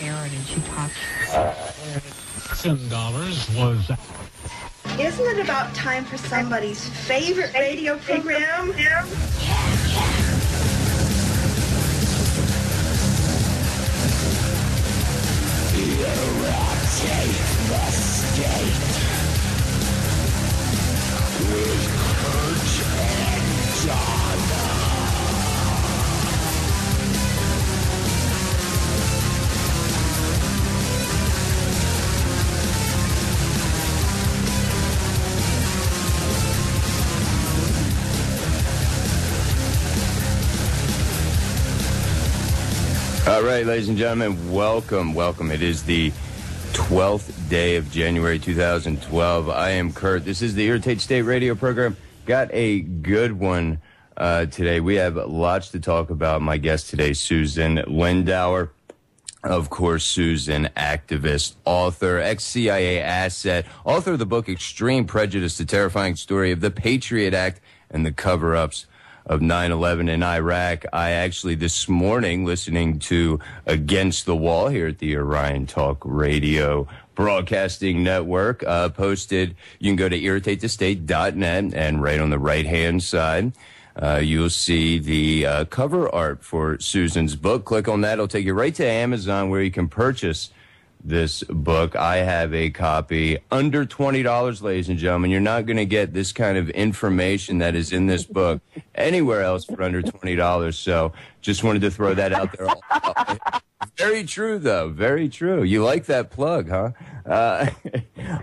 Aaron, and she talks. $10 was. Isn't it about time for somebody's favorite radio program? All right, ladies and gentlemen, welcome. It is the 12th day of January 2012. I am Kurt. This is the Irritate State radio program. Got a good one today. We have lots to talk about. My guest today, Susan Lindauer. Of course, Susan, activist, author, ex-CIA asset, author of the book Extreme Prejudice, the terrifying story of the Patriot Act and the cover-ups of 9/11 in Iraq. I actually, this morning, listening to Against the Wall here at the Orion Talk Radio Broadcasting Network, posted, you can go to irritatethestate.net, and right on the right-hand side, you'll see the cover art for Susan's book. Click on that. It'll take you right to Amazon where you can purchase this book. I have a copy under $20, ladies and gentlemen. You're not going to get this kind of information that is in this book anywhere else for under $20. So just wanted to throw that out there. Very true, though. Very true. You like that plug, huh?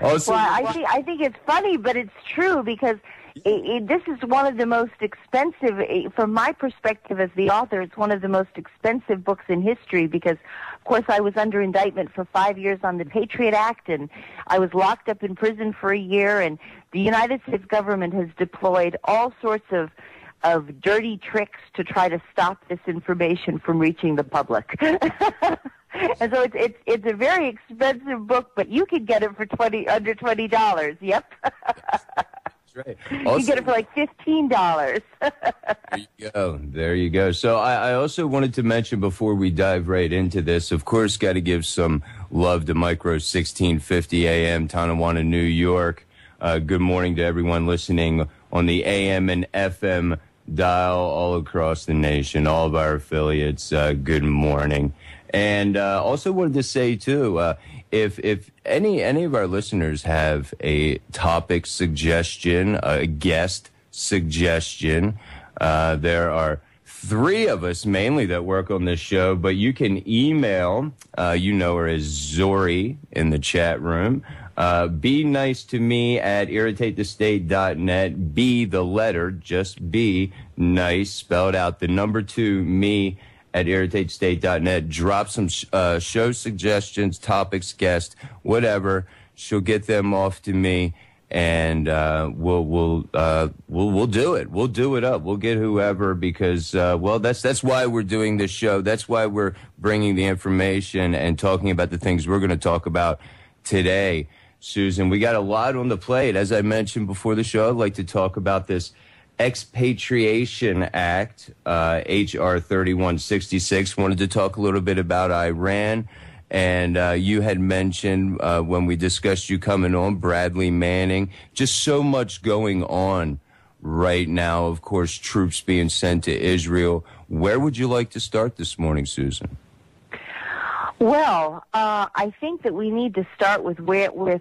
Also, well, I think it's funny, but it's true because this is one of the most expensive, from my perspective as the author, it's one of the most expensive books in history because, of course, I was under indictment for 5 years on the Patriot Act, and I was locked up in prison for a year, and the United States government has deployed all sorts of dirty tricks to try to stop this information from reaching the public. And so it's a very expensive book, but you can get it for under $20. Yep. Right. Also, you get it for like $15. There you go. So I also wanted to mention before we dive right into this, of course, got to give some love to Micro 1650 AM, Tonawanda, New York. Good morning to everyone listening on the AM and FM dial all across the nation, all of our affiliates. Good morning. And also wanted to say, too, if any of our listeners have a topic suggestion, a guest suggestion, there are three of us mainly that work on this show, but you can email, you know her as Zori in the chat room, be nice to me at irritatethestate.net, be the letter, just be nice, spelled out, the number 2, me, at irritatestate.net. Drop some show suggestions, topics, guests, whatever. She'll get them off to me, and we'll do it. We'll do it up. We'll get whoever because well, that's why we're doing this show. That's why we're bringing the information and talking about the things we're going to talk about today. Susan, we got a lot on the plate. As I mentioned before the show, I'd like to talk about this Expatriation Act, H.R. 3166. Wanted to talk a little bit about Iran. And you had mentioned when we discussed you coming on, Bradley Manning. Just so much going on right now. Of course, troops being sent to Israel. Where would you like to start this morning, Susan? Well, I think that we need to start with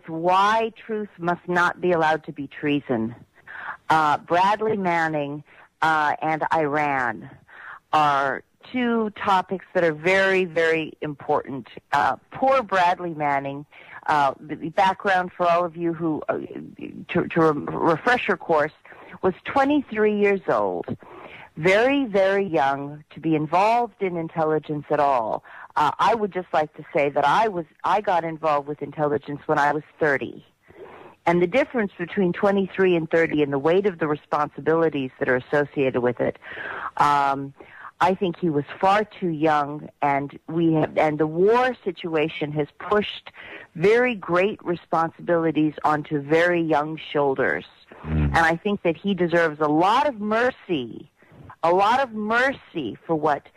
why truth must not be allowed to be treason. Bradley Manning and Iran are two topics that are very, very important. Poor Bradley Manning, the background for all of you who, to refresher course, was 23 years old, very, very young to be involved in intelligence at all. I would just like to say that I got involved with intelligence when I was 30. And the difference between 23 and 30 and the weight of the responsibilities that are associated with it, I think he was far too young, and the war situation has pushed very great responsibilities onto very young shoulders. And I think that he deserves a lot of mercy for what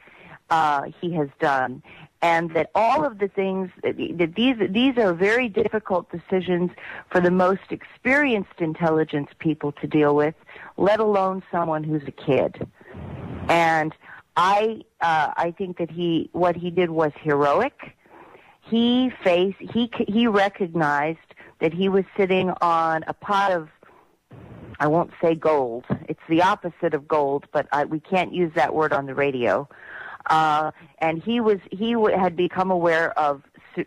he has done. and that all of the things, that these are very difficult decisions for the most experienced intelligence people to deal with, let alone someone who's a kid. And I think that what he did was heroic. He recognized that he was sitting on a pot of, I won't say gold. It's the opposite of gold, but we can't use that word on the radio. And he had become aware of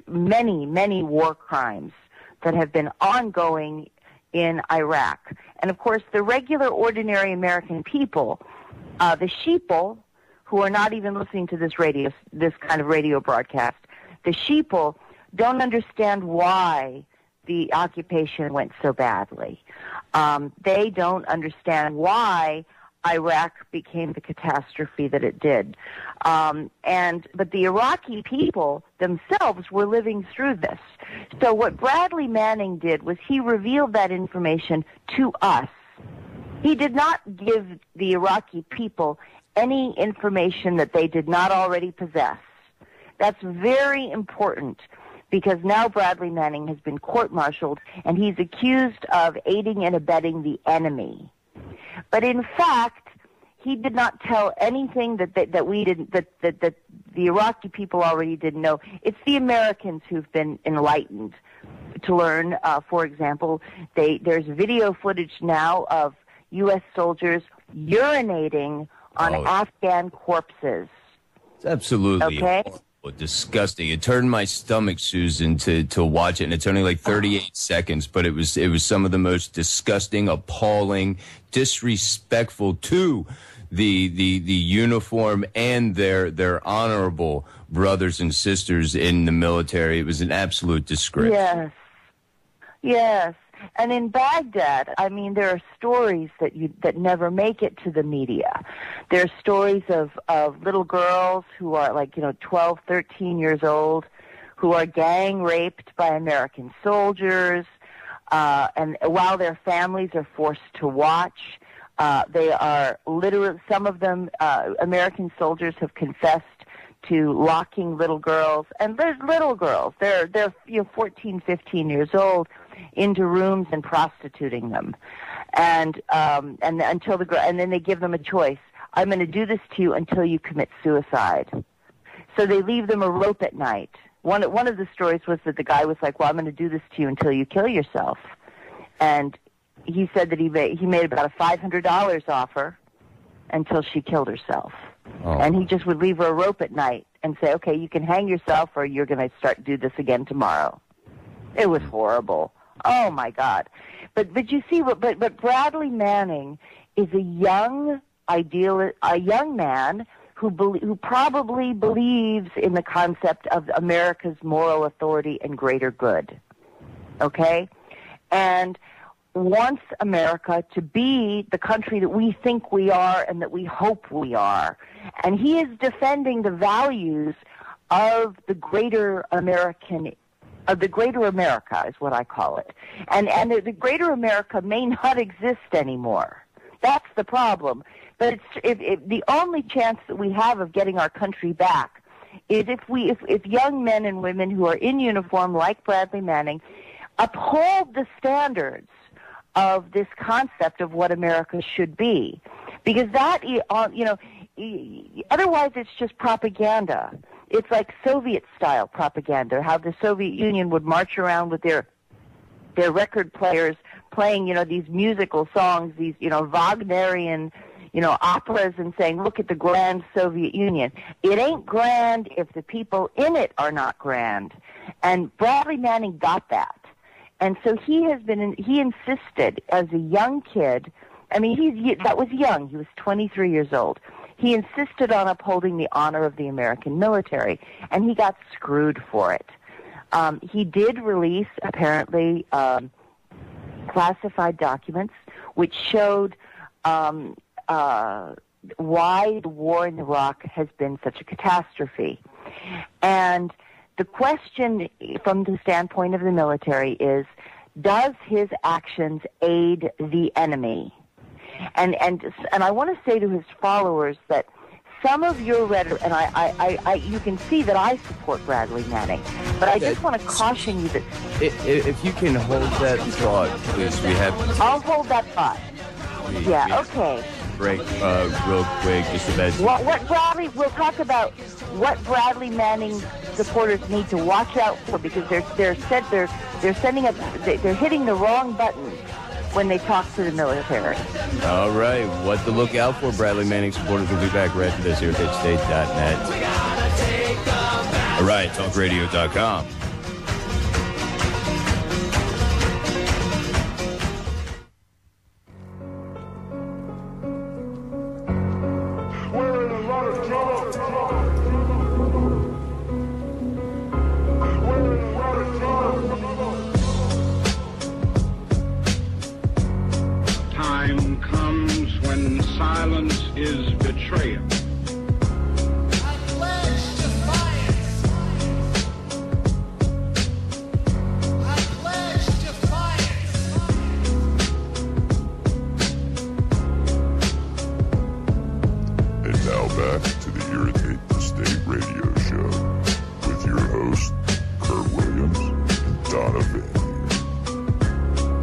many, many war crimes that have been ongoing in Iraq. And of course, the regular, ordinary American people, the sheeple, who are not even listening to this kind of radio broadcast, the sheeple don't understand why the occupation went so badly. They don't understand why Iraq became the catastrophe that it did. But the Iraqi people themselves were living through this. So what Bradley Manning did was he revealed that information to us. He did not give the Iraqi people any information that they did not already possess. That's very important, because now Bradley Manning has been court-martialed and he's accused of aiding and abetting the enemy. But in fact, he did not tell anything that we didn't, that the Iraqi people already didn't know. It's the Americans who've been enlightened to learn. For example, there's video footage now of U.S. soldiers urinating on Afghan corpses. It's absolutely okay. Disgusting. It turned my stomach, Susan, to watch it, and it's only like 38 seconds, but it was some of the most disgusting, appalling, disrespectful to the uniform and their honorable brothers and sisters in the military. It was an absolute disgrace. Yes. And in Baghdad, I mean, there are stories that never make it to the media. There are stories of little girls who are 12, 13 years old, who are gang raped by American soldiers, and while their families are forced to watch, they are literally, some of them, American soldiers have confessed to locking little girls, and there's little girls, they're 14, 15 years old, into rooms and prostituting them, and then they give them a choice. I'm going to do this to you until you commit suicide. So they leave them a rope at night. One of the stories was that the guy was like, "Well, I'm going to do this to you until you kill yourself," and he said that he made about a $500 offer until she killed herself. And he just would leave her a rope at night and say, "Okay, you can hang yourself, or you're going to do this again tomorrow." It was horrible. Oh my God! But you see, but Bradley Manning is a young man who probably believes in the concept of America's moral authority and greater good. Okay, and wants America to be the country that we think we are and that we hope we are, and he is defending the values of the greater American. Of the greater America is what I call it. And the greater America may not exist anymore. That's the problem. But the only chance that we have of getting our country back is if young men and women who are in uniform like Bradley Manning uphold the standards of this concept of what America should be. Because that, otherwise it's just propaganda. It's like Soviet-style propaganda, how the Soviet Union would march around with their record players playing, these musical songs, these, Wagnerian, operas, and saying, "Look at the grand Soviet Union." It ain't grand if the people in it are not grand. And Bradley Manning got that. And so he insisted as a young kid, that was young, he was 23 years old. He insisted on upholding the honor of the American military, and he got screwed for it. He did release, apparently, classified documents which showed why the war in Iraq has been such a catastrophe. And the question from the standpoint of the military is, does his actions aid the enemy? And I want to say to his followers that some of your rhetoric, and you can see that I support Bradley Manning, but I just want to caution you that if you can hold that thought, please. I'll hold that thought. Okay. Break real quick, just about. We'll talk about what Bradley Manning supporters need to watch out for, because they're hitting the wrong buttons when they talk to the military. All right, what to look out for. Bradley Manning supporters will be back right after this here at hitstate.net. All right, talkradio.com. We're in a lot of trouble. We're in a lot of trouble. Time comes when silence is betrayal. I pledge defiance. I pledge defiance. And now back to the Irritate the State radio show with your hosts, Kurt Williams and Donna Van.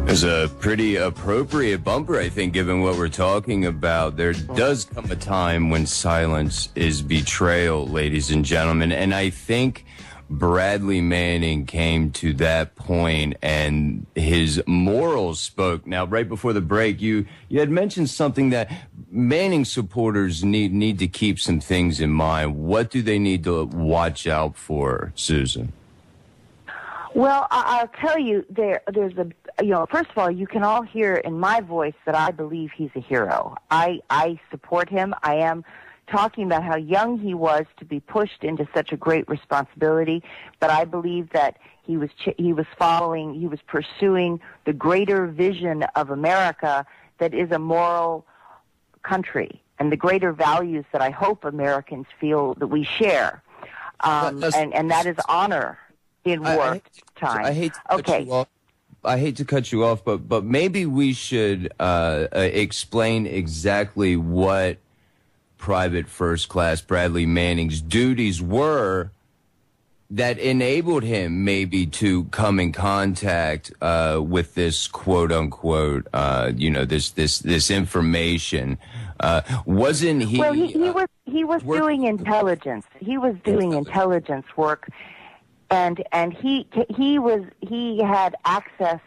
It's a pretty appropriate bumper, I think, given what we're talking about. There does come a time when silence is betrayal, ladies and gentlemen, and I think Bradley Manning came to that point and his morals spoke. Now, right before the break, you had mentioned something that Manning supporters need to keep some things in mind. What do they need to watch out for, Susan? Well, I'll tell you, there's first of all, you can all hear in my voice that I believe he's a hero. I support him. I am talking about how young he was to be pushed into such a great responsibility, but I believe that he was pursuing the greater vision of America that is a moral country and the greater values that I hope Americans feel that we share. And that is honor in war time. I hate to cut you off, but maybe we should explain exactly what Private First Class Bradley Manning's duties were that enabled him maybe to come in contact with this quote unquote this information. Wasn't he? Well, he was doing intelligence. He was doing intelligence work, and he had access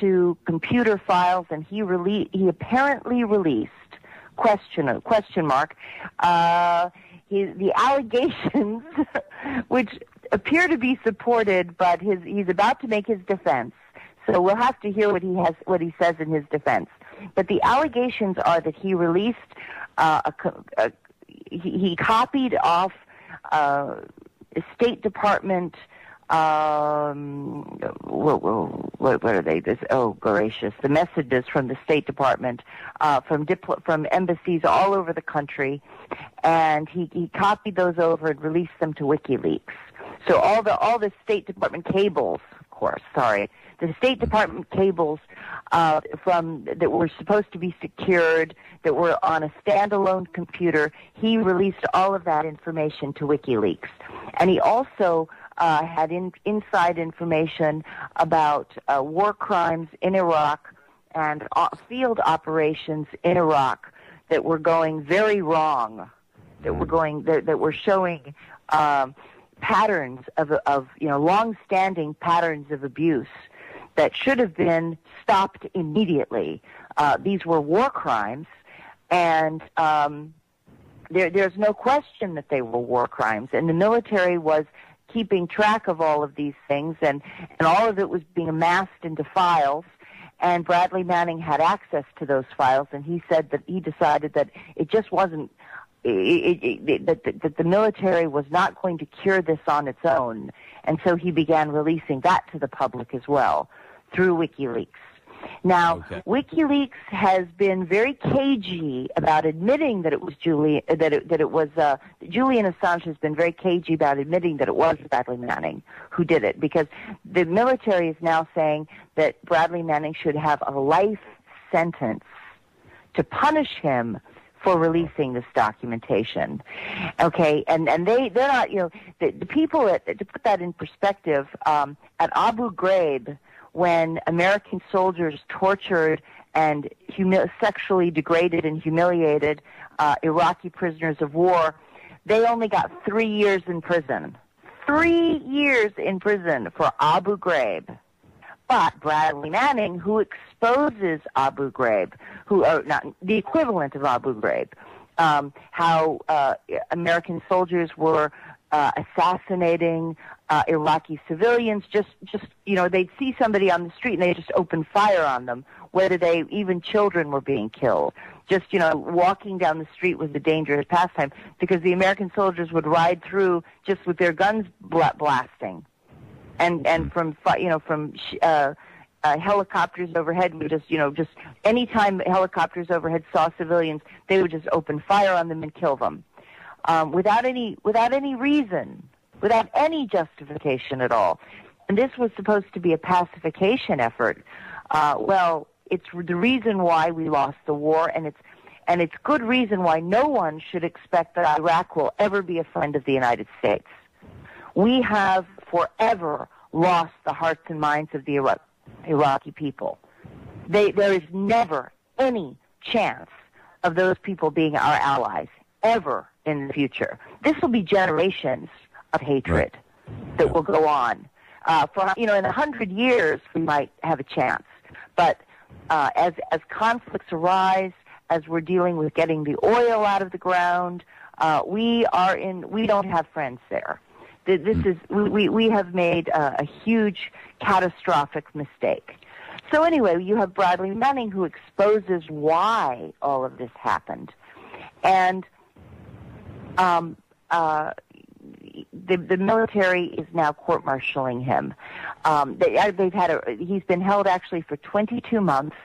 to computer files, and he apparently released question mark the allegations which appear to be supported, but he's about to make his defense, so we'll have to hear what he says in his defense. But the allegations are that he released he copied off State Department what are they? The messages from the State Department, from embassies all over the country, and he copied those over and released them to WikiLeaks. So all the State Department cables, the State Department cables that were supposed to be secured, that were on a standalone computer, he released all of that information to WikiLeaks, and he also had inside information about war crimes in Iraq and field operations in Iraq that were going very wrong, that were showing patterns of long-standing patterns of abuse that should have been stopped immediately. These were war crimes, and there's no question that they were war crimes, and the military was keeping track of all of these things, and all of it was being amassed into files, and Bradley Manning had access to those files, and he said that he decided that it just wasn't, that the military was not going to cure this on its own, and so he began releasing that to the public as well through WikiLeaks. Now, WikiLeaks has been very cagey about admitting that it was Julian Assange has been very cagey about admitting that it was Bradley Manning who did it, because the military is now saying that Bradley Manning should have a life sentence to punish him for releasing this documentation. Okay, and they're not, the people to put that in perspective, at Abu Ghraib, when American soldiers tortured and sexually degraded and humiliated Iraqi prisoners of war, they only got 3 years in prison. 3 years in prison for Abu Ghraib. But Bradley Manning, who exposes Abu Ghraib, not the equivalent of Abu Ghraib, how American soldiers were assassinating Iraqi civilians. Just they'd see somebody on the street and they just open fire on them. Whether even children were being killed. Just walking down the street was a dangerous pastime because the American soldiers would ride through just with their guns blasting. And from helicopters overhead, we just anytime helicopters overhead saw civilians, they would just open fire on them and kill them, without any reason, without any justification at all. And this was supposed to be a pacification effort. Well, it's the reason why we lost the war, and it's good reason why no one should expect that Iraq will ever be a friend of the United States. We have forever lost the hearts and minds of the Iraqi people. There is never any chance of those people being our allies, ever in the future. This will be generations of hatred that will go on. In 100 years, we might have a chance. But as conflicts arise, as we're dealing with getting the oil out of the ground, we don't have friends there. We have made a huge, catastrophic mistake. So anyway, you have Bradley Manning who exposes why all of this happened, and the military is now court-martialing him. He's been held actually for 22 months,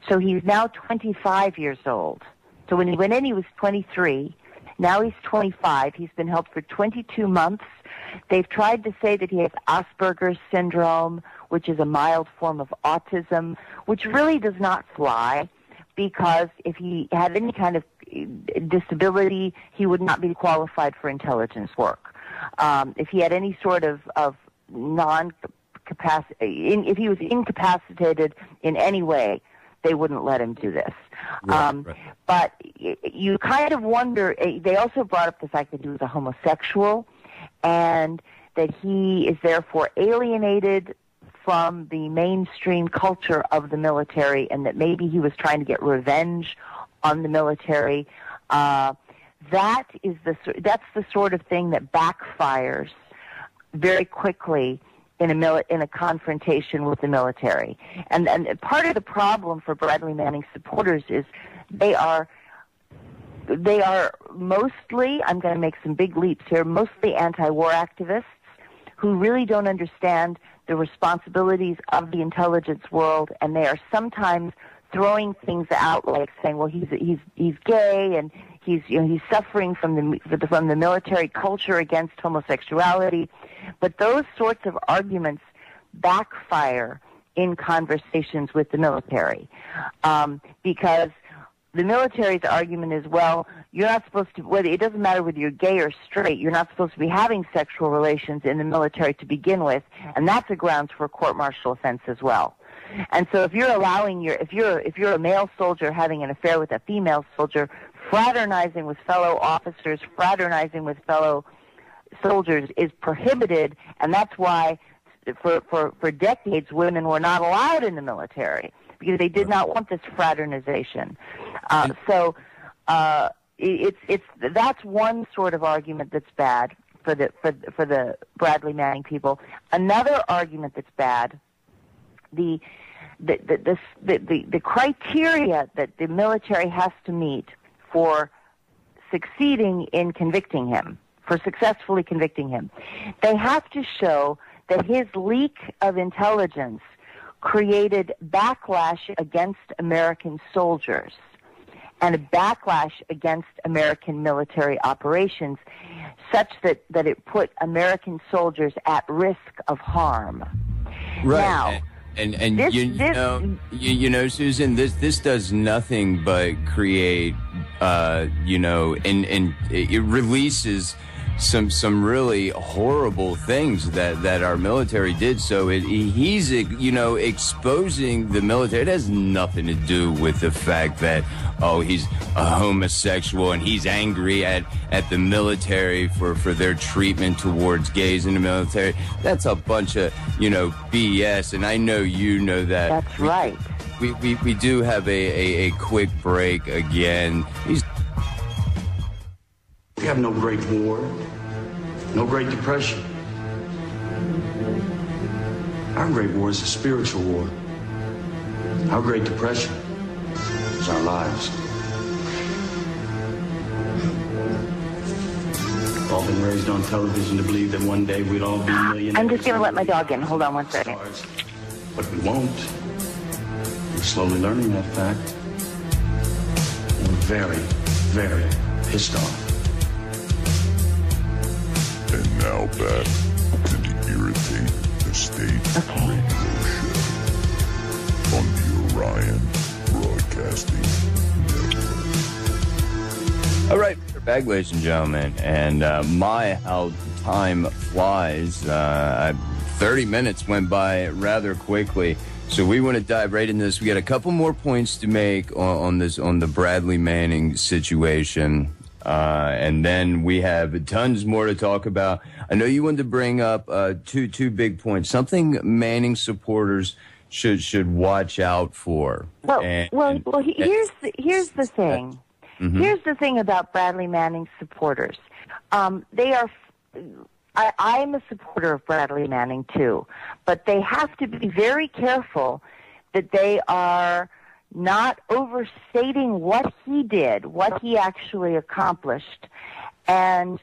so he's now 25 years old. So when he went in, he was 23. Now he's 25. He's been held for 22 months. They've tried to say that he has Asperger's syndrome, which is a mild form of autism, which really does not fly, because if he had any kind of disability, he would not be qualified for intelligence work. If he had any sort of if he was incapacitated in any way, they wouldn't let him do this. Right. But you kind of wonder, they also brought up the fact that he was a homosexual and that he is therefore alienated from the mainstream culture of the military, and that maybe he was trying to get revenge on the military. That's the sort of thing that backfires very quickly in a confrontation with the military. And part of the problem for Bradley Manning's supporters is they are mostly, I'm going to make some big leaps here, mostly anti-war activists who really don't understand the responsibilities of the intelligence world, and they are sometimes throwing things out like saying, well, he's gay and he's suffering from the military culture against homosexuality. But those sorts of arguments backfire in conversations with the military, because the military's argument is, well, you're not supposed to, it doesn't matter whether you're gay or straight, you're not supposed to be having sexual relations in the military to begin with, and that's a grounds for a court-martial offense as well. And so if you're if you're a male soldier having an affair with a female soldier, fraternizing with fellow officers, fraternizing with fellow soldiers is prohibited, and that's why for decades women were not allowed in the military, because they did not want this fraternization. That's one sort of argument that's bad for the Bradley Manning people. Another argument that's bad, the criteria that the military has to meet for succeeding in convicting him, for successfully convicting him, they have to show that his leak of intelligence created backlash against American soldiers and a backlash against American military operations, such that it put American soldiers at risk of harm. Right. Now, And This- you this- know, you know, Susan, this does nothing but create, you know, and it releases some really horrible things that our military did. So he's, you know, exposing the military. It has nothing to do with the fact that, oh, he's a homosexual and he's angry at the military for their treatment towards gays in the military. That's a bunch of, you know, BS. And I know you know that. That's right. We do have a quick break again. We have no Great War, no Great Depression. Our Great War is a spiritual war. Our Great Depression is our lives. We've all been raised on television to believe that one day we'd all be millionaires. I'm just going to let my dog in. Hold on one second. But we won't. We're slowly learning that fact. And we're very, very pissed off. And now back to the Irritate the State radio show on the Orion Broadcasting Network. All right, we're back, ladies and gentlemen, and how time flies. 30 minutes went by rather quickly, so we want to dive right into this. We got a couple more points to make on the Bradley Manning situation. And then we have tons more to talk about. I know you wanted to bring up two big points. Something Manning supporters should watch out for. Here's the thing. Mm-hmm. Here's the thing about Bradley Manning's supporters. They are. I'm a supporter of Bradley Manning too, but they have to be very careful that they are not overstating what he did, what he actually accomplished, and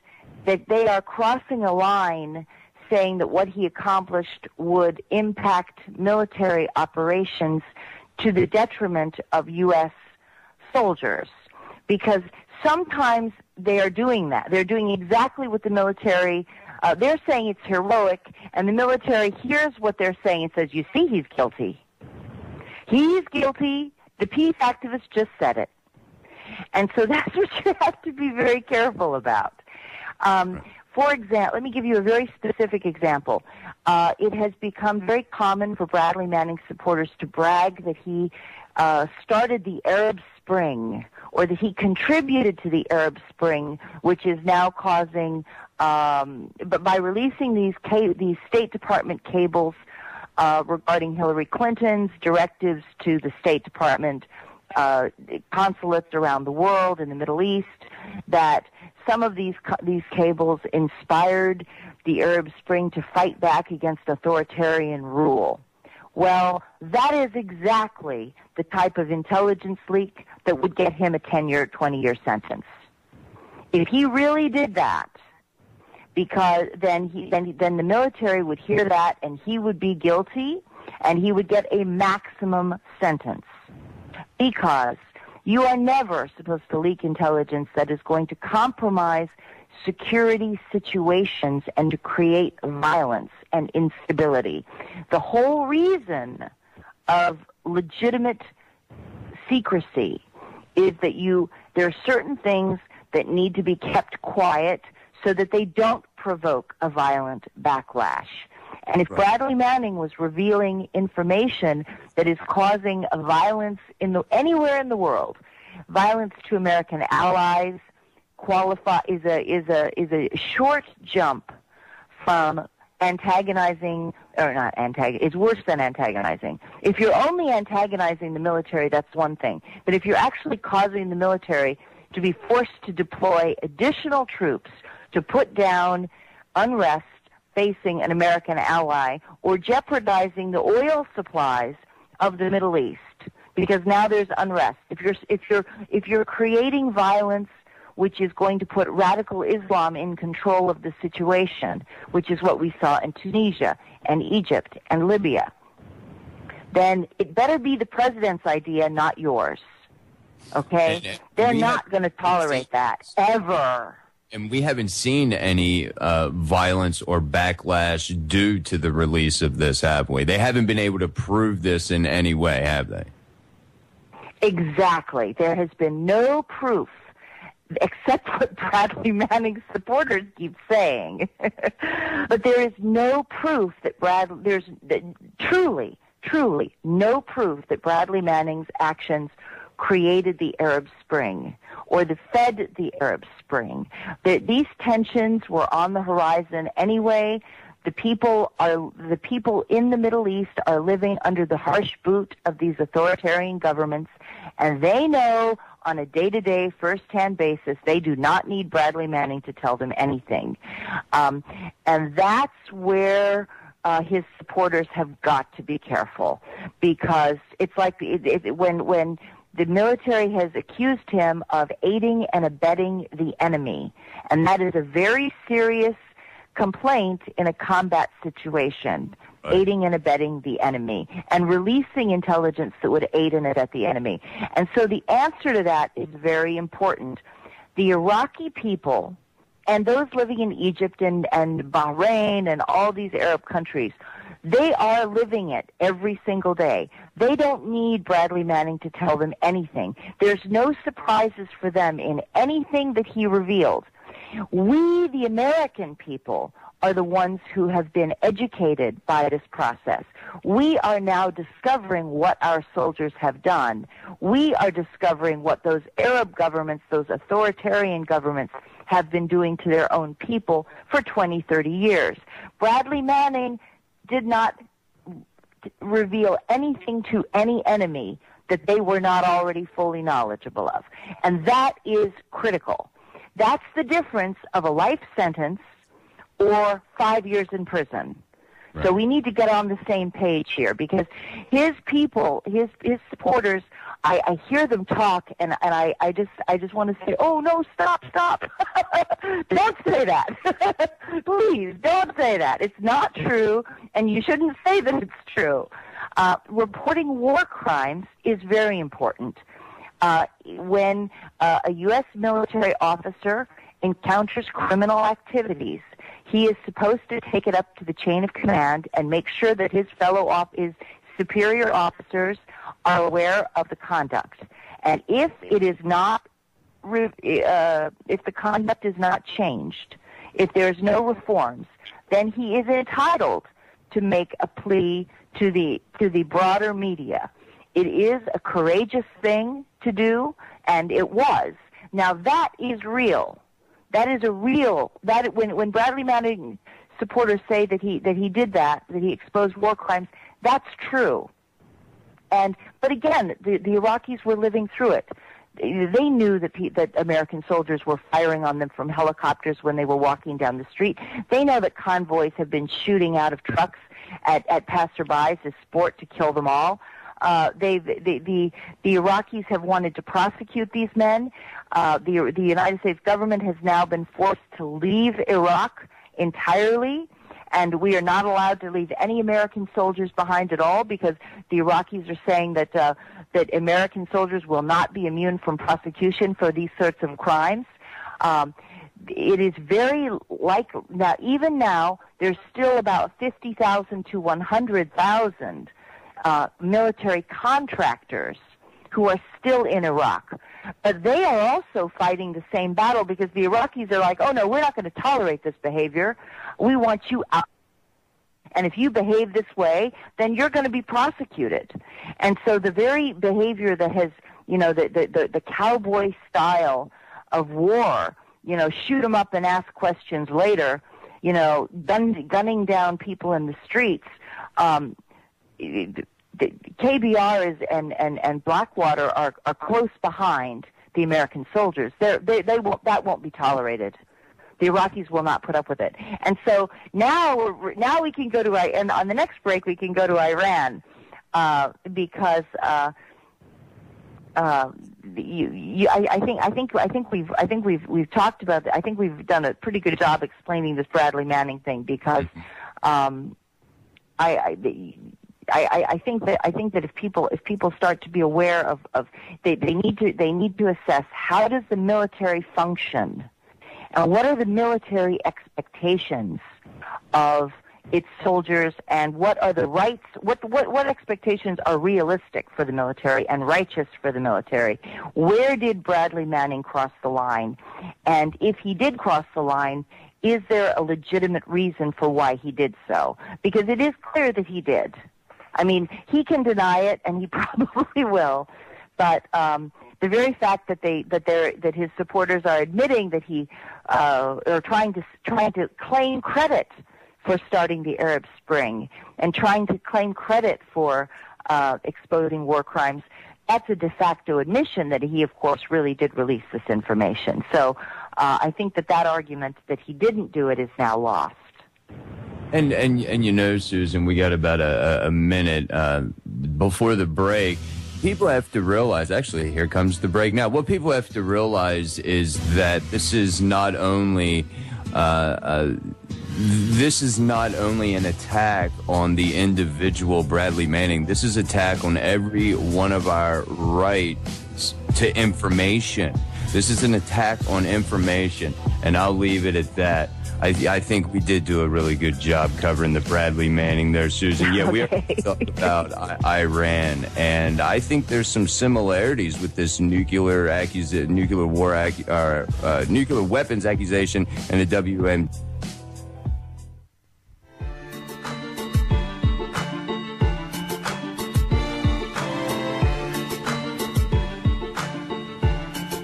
that they are crossing a line saying that what he accomplished would impact military operations to the detriment of U.S. soldiers. Because sometimes they are doing that. They're doing exactly what the military, they're saying it's heroic, and the military hears what they're saying and says, you see, he's guilty. He's guilty. The peace activists just said it. And so that's what you have to be very careful about. For example, let me give you a very specific example. It has become very common for Bradley Manning supporters to brag that he started the Arab Spring, or that he contributed to the Arab Spring, which is now causing, but by releasing these State Department cables regarding Hillary Clinton's directives to the State Department consulates around the world in the Middle East, that some of these cables inspired the Arab Spring to fight back against authoritarian rule. Well, that is exactly the type of intelligence leak that would get him a 10-year, 20-year sentence. If he really did that, because then the military would hear that and he would be guilty and he would get a maximum sentence. Because you are never supposed to leak intelligence that is going to compromise security situations and to create violence and instability. The whole reason of legitimate secrecy is that there are certain things that need to be kept quiet so that they don't provoke a violent backlash. And if Bradley Manning was revealing information that is causing a violence anywhere in the world, violence to American allies is a short jump from antagonizing, or not antagonizing, it's worse than antagonizing. If you're only antagonizing the military, that's one thing. But if you're actually causing the military to be forced to deploy additional troops to put down unrest facing an American ally, or jeopardizing the oil supplies of the Middle East, because now there's unrest. If you're creating violence which is going to put radical Islam in control of the situation, which is what we saw in Tunisia and Egypt and Libya, then it better be the president's idea, not yours. Okay? They're not going to tolerate that, ever. And we haven't seen any violence or backlash due to the release of this, have we? They haven't been able to prove this in any way, have they? Exactly. There has been no proof, except what Bradley Manning's supporters keep saying. But there is no proof that truly no proof that Bradley Manning's actions created the Arab Spring or that fed the Arab Spring. These tensions were on the horizon anyway. The people in the Middle East are living under the harsh boot of these authoritarian governments, and they know on a day-to-day, first-hand basis, they do not need Bradley Manning to tell them anything. And that's where his supporters have got to be careful, because it's like when the military has accused him of aiding and abetting the enemy, and that is a very serious complaint in a combat situation, aiding and abetting the enemy, and releasing intelligence that would aid and abet the enemy. And so the answer to that is very important. The Iraqi people and those living in Egypt and Bahrain and all these Arab countries, they are living it every single day. They don't need Bradley Manning to tell them anything. There's no surprises for them in anything that he revealed. We, the American people, are the ones who have been educated by this process. We are now discovering what our soldiers have done. We are discovering what those Arab governments, those authoritarian governments, have been doing to their own people for 20, 30 years. Bradley Manning did not reveal anything to any enemy that they were not already fully knowledgeable of. And that is critical. That's the difference of a life sentence or 5 years in prison. Right. So we need to get on the same page here, because his people, his supporters, I hear them talk, and I just want to say, oh no, stop. Don't say that. Please, don't say that. It's not true, and you shouldn't say that it's true. Reporting war crimes is very important. When a U.S. military officer encounters criminal activities, he is supposed to take it up to the chain of command and make sure that his his superior officers are aware of the conduct. And if it is not, if the conduct is not changed, if there's no reforms, then he is entitled to make a plea to the broader media. It is a courageous thing to do, and it was. Now that is real. That is when Bradley Manning supporters say that he did that he exposed war crimes, that's true. But again, the Iraqis were living through it. They knew that American soldiers were firing on them from helicopters when they were walking down the street. They know that convoys have been shooting out of trucks at passerbys as sport to kill them all. The Iraqis have wanted to prosecute these men. The United States government has now been forced to leave Iraq entirely, and we are not allowed to leave any American soldiers behind at all, because the Iraqis are saying that American soldiers will not be immune from prosecution for these sorts of crimes. It is very likely that even now there's still about 50,000 to 100,000 military contractors who are still in Iraq. But they are also fighting the same battle, because the Iraqis are like, oh no, we're not going to tolerate this behavior. We want you out. And if you behave this way, then you're going to be prosecuted. And so the very behavior that has, the cowboy style of war, shoot them up and ask questions later, gunning down people in the streets, the KBR and Blackwater are close behind the American soldiers. That won't be tolerated. The Iraqis will not put up with it. And so now we can go to, and on the next break we can go to Iran, because I think we've talked about. I think we've done a pretty good job explaining this Bradley Manning thing, because I think that if people start to be aware of they need to assess how does the military function, And what are the military expectations of its soldiers, and what are the rights, what expectations are realistic for the military and righteous for the military? Where did Bradley Manning cross the line? And if he did cross the line, is there a legitimate reason for why he did so? Because it is clear that he did. I mean, he can deny it, and he probably will, but the very fact that his supporters are admitting that he are trying to claim credit for starting the Arab Spring and trying to claim credit for exposing war crimes, that's a de facto admission that he, of course, really did release this information. So I think that argument that he didn't do it is now lost. And you know, Susan, we got about a minute before the break. People have to realize, actually, here comes the break now. What people have to realize is that this is not only an attack on the individual Bradley Manning. This is an attack on every one of our rights to information. This is an attack on information, and I'll leave it at that. I think we did do a really good job covering the Bradley Manning there, Susan. Yeah, we already talked about Iran, and I think there's some similarities with this nuclear weapons accusation and the WM.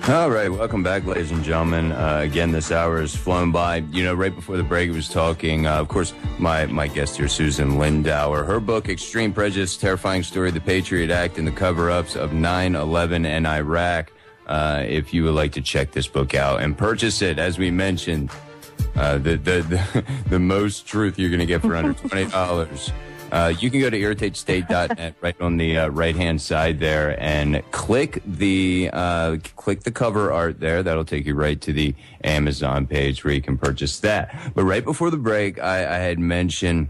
All right, welcome back, ladies and gentlemen. Again, this hour has flown by. You know, right before the break, I was talking, of course, my guest here, Susan Lindauer. Her book, Extreme Prejudice, Terrifying Story, the Patriot Act, and the Cover-Ups of 9/11 and Iraq. If you would like to check this book out and purchase it, as we mentioned, the most truth you're going to get for under $20. You can go to irritatestate.net right on the right-hand side there and click the cover art there. That'll take you right to the Amazon page where you can purchase that. But right before the break, I had mentioned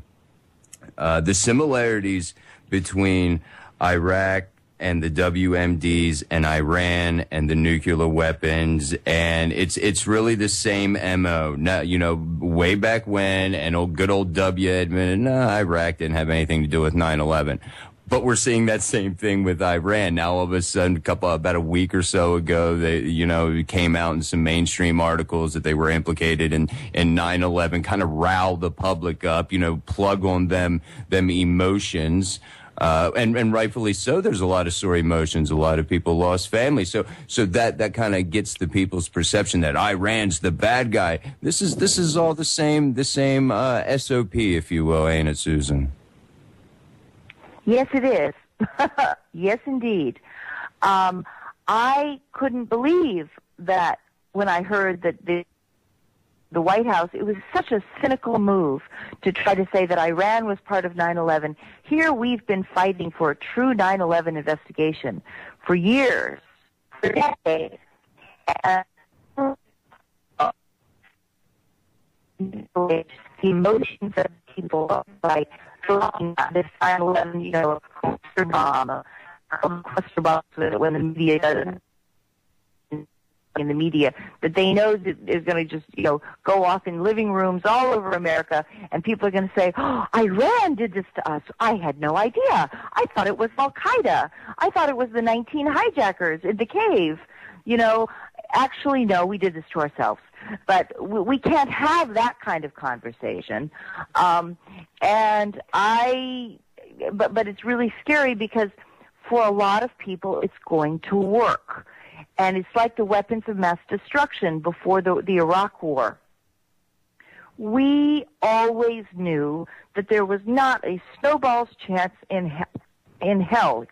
the similarities between Iraq and the WMDs and Iran and the nuclear weapons, and it's really the same MO. Now, you know, way back when, and good old W admitted, no, Iraq didn't have anything to do with 9/11. But we're seeing that same thing with Iran. Now, all of a sudden, about a week or so ago, it came out in some mainstream articles that they were implicated in 9/11, kind of rile the public up, plug on them emotions. And rightfully so. There's a lot of sore emotions. A lot of people lost family. So that kind of gets the people's perception that Iran's the bad guy. This is all the same SOP, if you will, ain't it, Susan? Yes, it is. Yes, indeed. I couldn't believe that when I heard that the White House, it was such a cynical move to try to say that Iran was part of 9/11. Here we've been fighting for a true 9/11 investigation for years, for decades. And the emotions of people by talking about this 9/11, cluster bomb, cluster bombs when the media doesn't. In the media, that they know is going to just go off in living rooms all over America, and people are going to say, "Oh, Iran did this to us. I had no idea. I thought it was Al Qaeda. I thought it was the 19 hijackers in the cave." Actually, no, we did this to ourselves. But we can't have that kind of conversation. But it's really scary because for a lot of people, it's going to work. And it's like the weapons of mass destruction before the Iraq War. We always knew that there was not a snowball's chance in hell,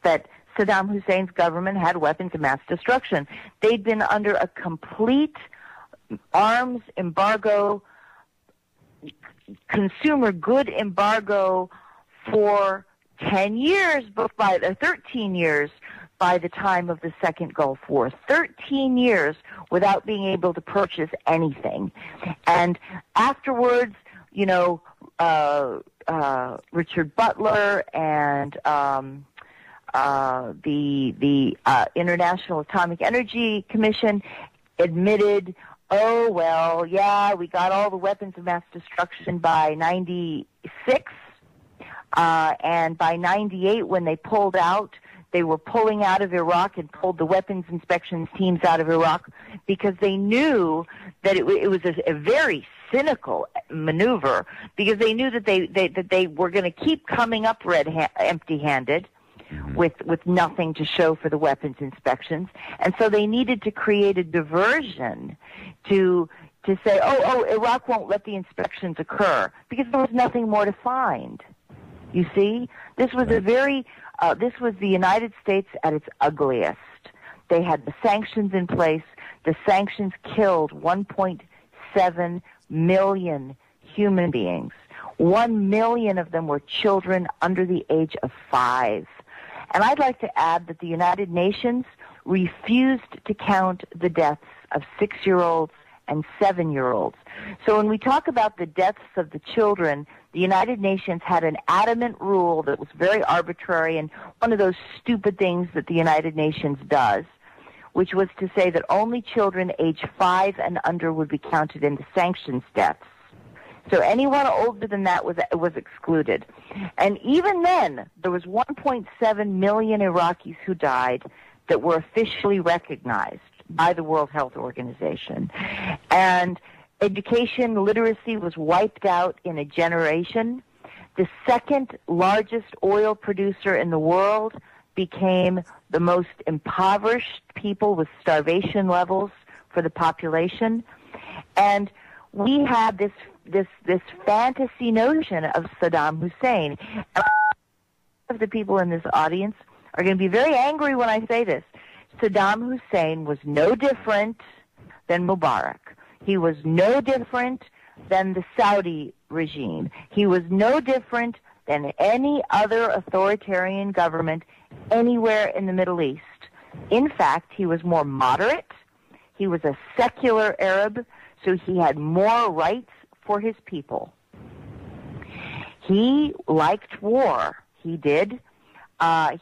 that Saddam Hussein's government had weapons of mass destruction. They'd been under a complete arms embargo, consumer good embargo for 10 years, 13 years, by the time of the Second Gulf War. 13 years without being able to purchase anything. And afterwards, Richard Butler and the International Atomic Energy Commission admitted oh, well, yeah, we got all the weapons of mass destruction by 96, and by 98, when they pulled out, they were pulling out of Iraq and pulled the weapons inspections teams out of Iraq because they knew that it was a very cynical maneuver, because they knew that they were going to keep coming up empty-handed with nothing to show for the weapons inspections, and so they needed to create a diversion to say, oh, Iraq won't let the inspections occur because there was nothing more to find. You see, this was this was the United States at its ugliest. They had the sanctions in place. The sanctions killed 1.7 million human beings. 1 million of them were children under the age of 5. And I'd like to add that the United Nations refused to count the deaths of 6-year-olds and 7-year-olds. So when we talk about the deaths of the children, the United Nations had an adamant rule that was very arbitrary and one of those stupid things that the United Nations does, which was to say that only children age 5 and under would be counted in the sanctions deaths. So anyone older than that was excluded. And even then, there was 1.7 million Iraqis who died that were officially recognized by the World Health Organization. And education literacy was wiped out in a generation. The second largest oil producer in the world became the most impoverished people with starvation levels for the population. And we had this fantasy notion of Saddam Hussein. And of the people in this audience are going to be very angry when I say this. Saddam Hussein was no different than Mubarak. He was no different than the Saudi regime. He was no different than any other authoritarian government anywhere in the Middle East. In fact, he was more moderate. He was a secular Arab, so he had more rights for his people. He liked war. He did.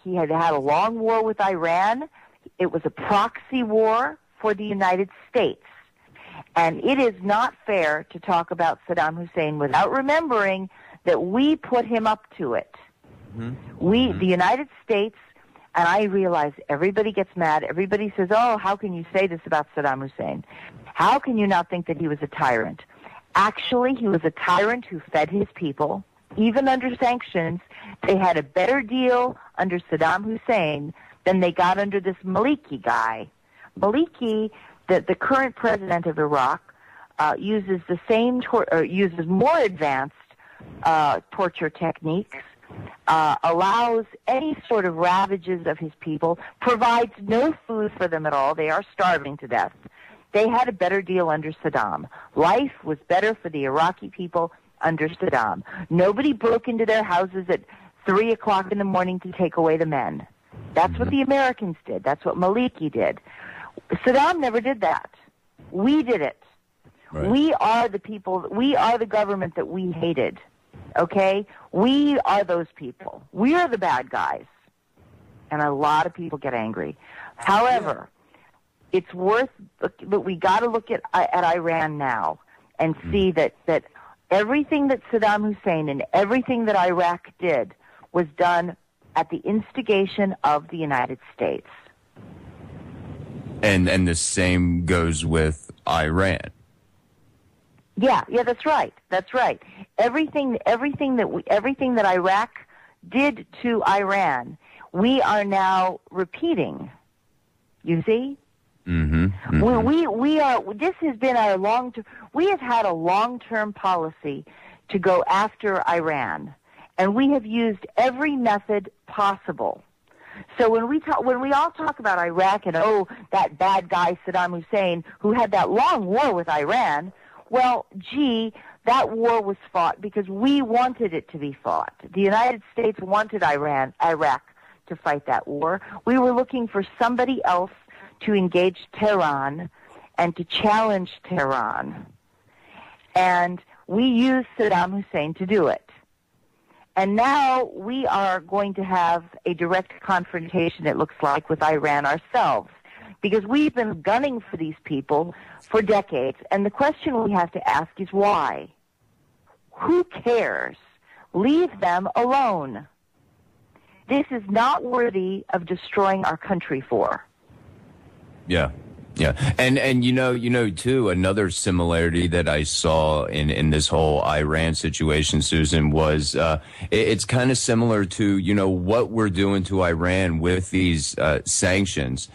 He had had a long war with Iran. It was a proxy war for the United States. And it is not fair to talk about Saddam Hussein without remembering that we put him up to it. The United States, and I realize everybody gets mad. Everybody says, oh, how can you say this about Saddam Hussein? How can you not think that he was a tyrant? Actually, he was a tyrant who fed his people. Even under sanctions, they had a better deal under Saddam Hussein than they got under this Maliki guy. Maliki, the current president of Iraq, uses the same uses more advanced torture techniques, allows any sort of ravages of his people, provides no food for them at all. They are starving to death. They had a better deal under Saddam. Life was better for the Iraqi people under Saddam. Nobody broke into their houses at 3 o'clock in the morning to take away the men. That's what the Americans did. That's what Maliki did. Saddam never did that. We did it. Right. We are the people, we are the government that we hated. Okay? We are those people. We are the bad guys. And a lot of people get angry. However, it's worth, but we got to look at Iran now and see that everything that Saddam Hussein and everything that Iraq did was done at the instigation of the United States. And the same goes with Iran. Yeah, that's right. That's right. Everything that Iraq did to Iran, we are now repeating. You see? We are. This has been our we have had a long-term policy to go after Iran, and we have used every method possible. So when we all talk about Iraq and that bad guy Saddam Hussein who had that long war with Iran, well, that war was fought because we wanted it to be fought. The United States wanted Iraq to fight that war. We were looking for somebody else to engage Tehran and to challenge Tehran. And we used Saddam Hussein to do it. And now we are going to have a direct confrontation, it looks like, with Iran ourselves. because we've been gunning for these people for decades. And the question we have to ask is why? Who cares? Leave them alone. This is not worthy of destroying our country for. Yeah. Yeah. And you know, too, another similarity that I saw in this whole Iran situation, Susan, was it's kind of similar to, you know, what we're doing to Iran with these sanctions.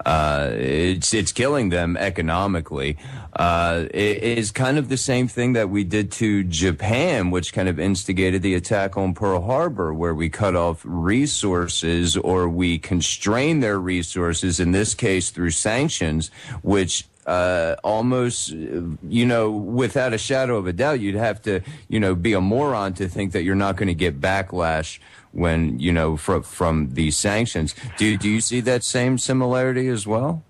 It's killing them economically. It is kind of the same thing that we did to Japan, which kind of instigated the attack on Pearl Harbor, where we cut off resources or we constrain their resources, in this case through sanctions, which almost, you know, without a shadow of a doubt, you'd have to, you know, be a moron to think that you're not going to get backlash when, you know, from these sanctions. Do you see that same similarity as well?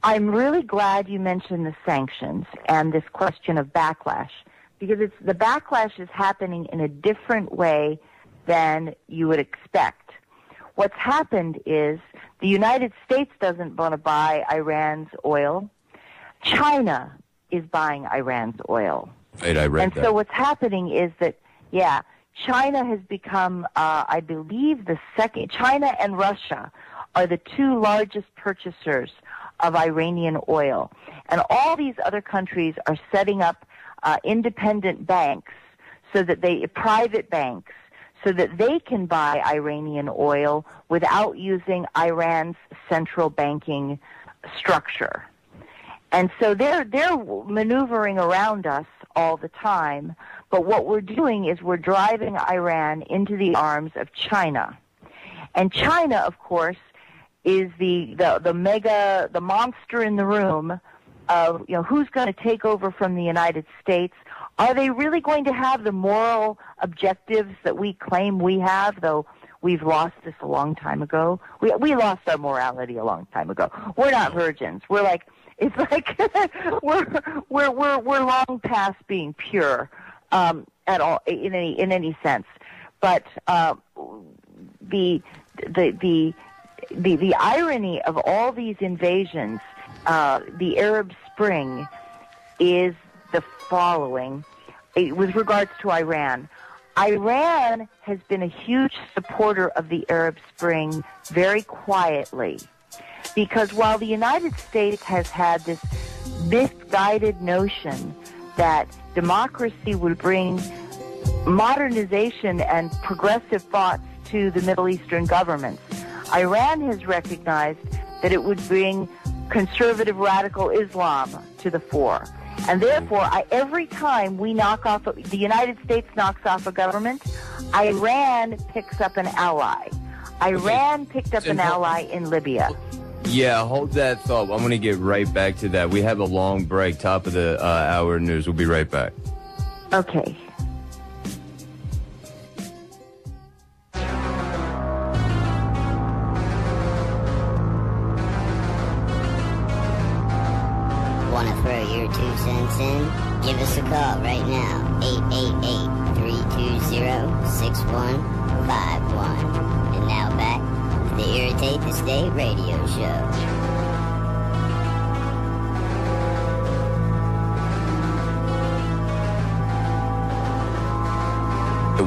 I'm really glad you mentioned the sanctions and this question of backlash, because the backlash is happening in a different way than you would expect. What's happened is the United States doesn't want to buy Iran's oil. China is buying Iran's oil. Right, I read that. And so what's happening is that, China has become, I believe, the second. China and Russia are the two largest purchasers of Iranian oil. And all these other countries are setting up independent banks, private banks, so that they can buy Iranian oil without using Iran's central banking structure. And so they're maneuvering around us all the time. But what we're doing is we're driving Iran into the arms of China. And China, of course, is the monster in the room of, you know, who's going to take over from the United States. Are they really going to have the moral objectives that we claim we have, though we've lost this a long time ago? We lost our morality a long time ago. We're not virgins. We're like, it's like we're long past being pure at all in any sense. But the irony of all these invasions, the Arab Spring, is the following. With regards to Iran, Iran has been a huge supporter of the Arab Spring very quietly, because while the United States has had this misguided notion that democracy would bring modernization and progressive thoughts to the Middle Eastern governments, Iran has recognized that it would bring conservative radical Islam to the fore. And therefore, every time the United States knocks off a government, Iran picks up an ally. Iran picked up an ally in Libya. Yeah, hold that thought. I'm going to get right back to that. We have a long break, top of the hour news. We'll be right back. Okay. Want to throw your 2 cents in? Give us a call right now. 888-320-6151. And now back to the Irritate the State radio show.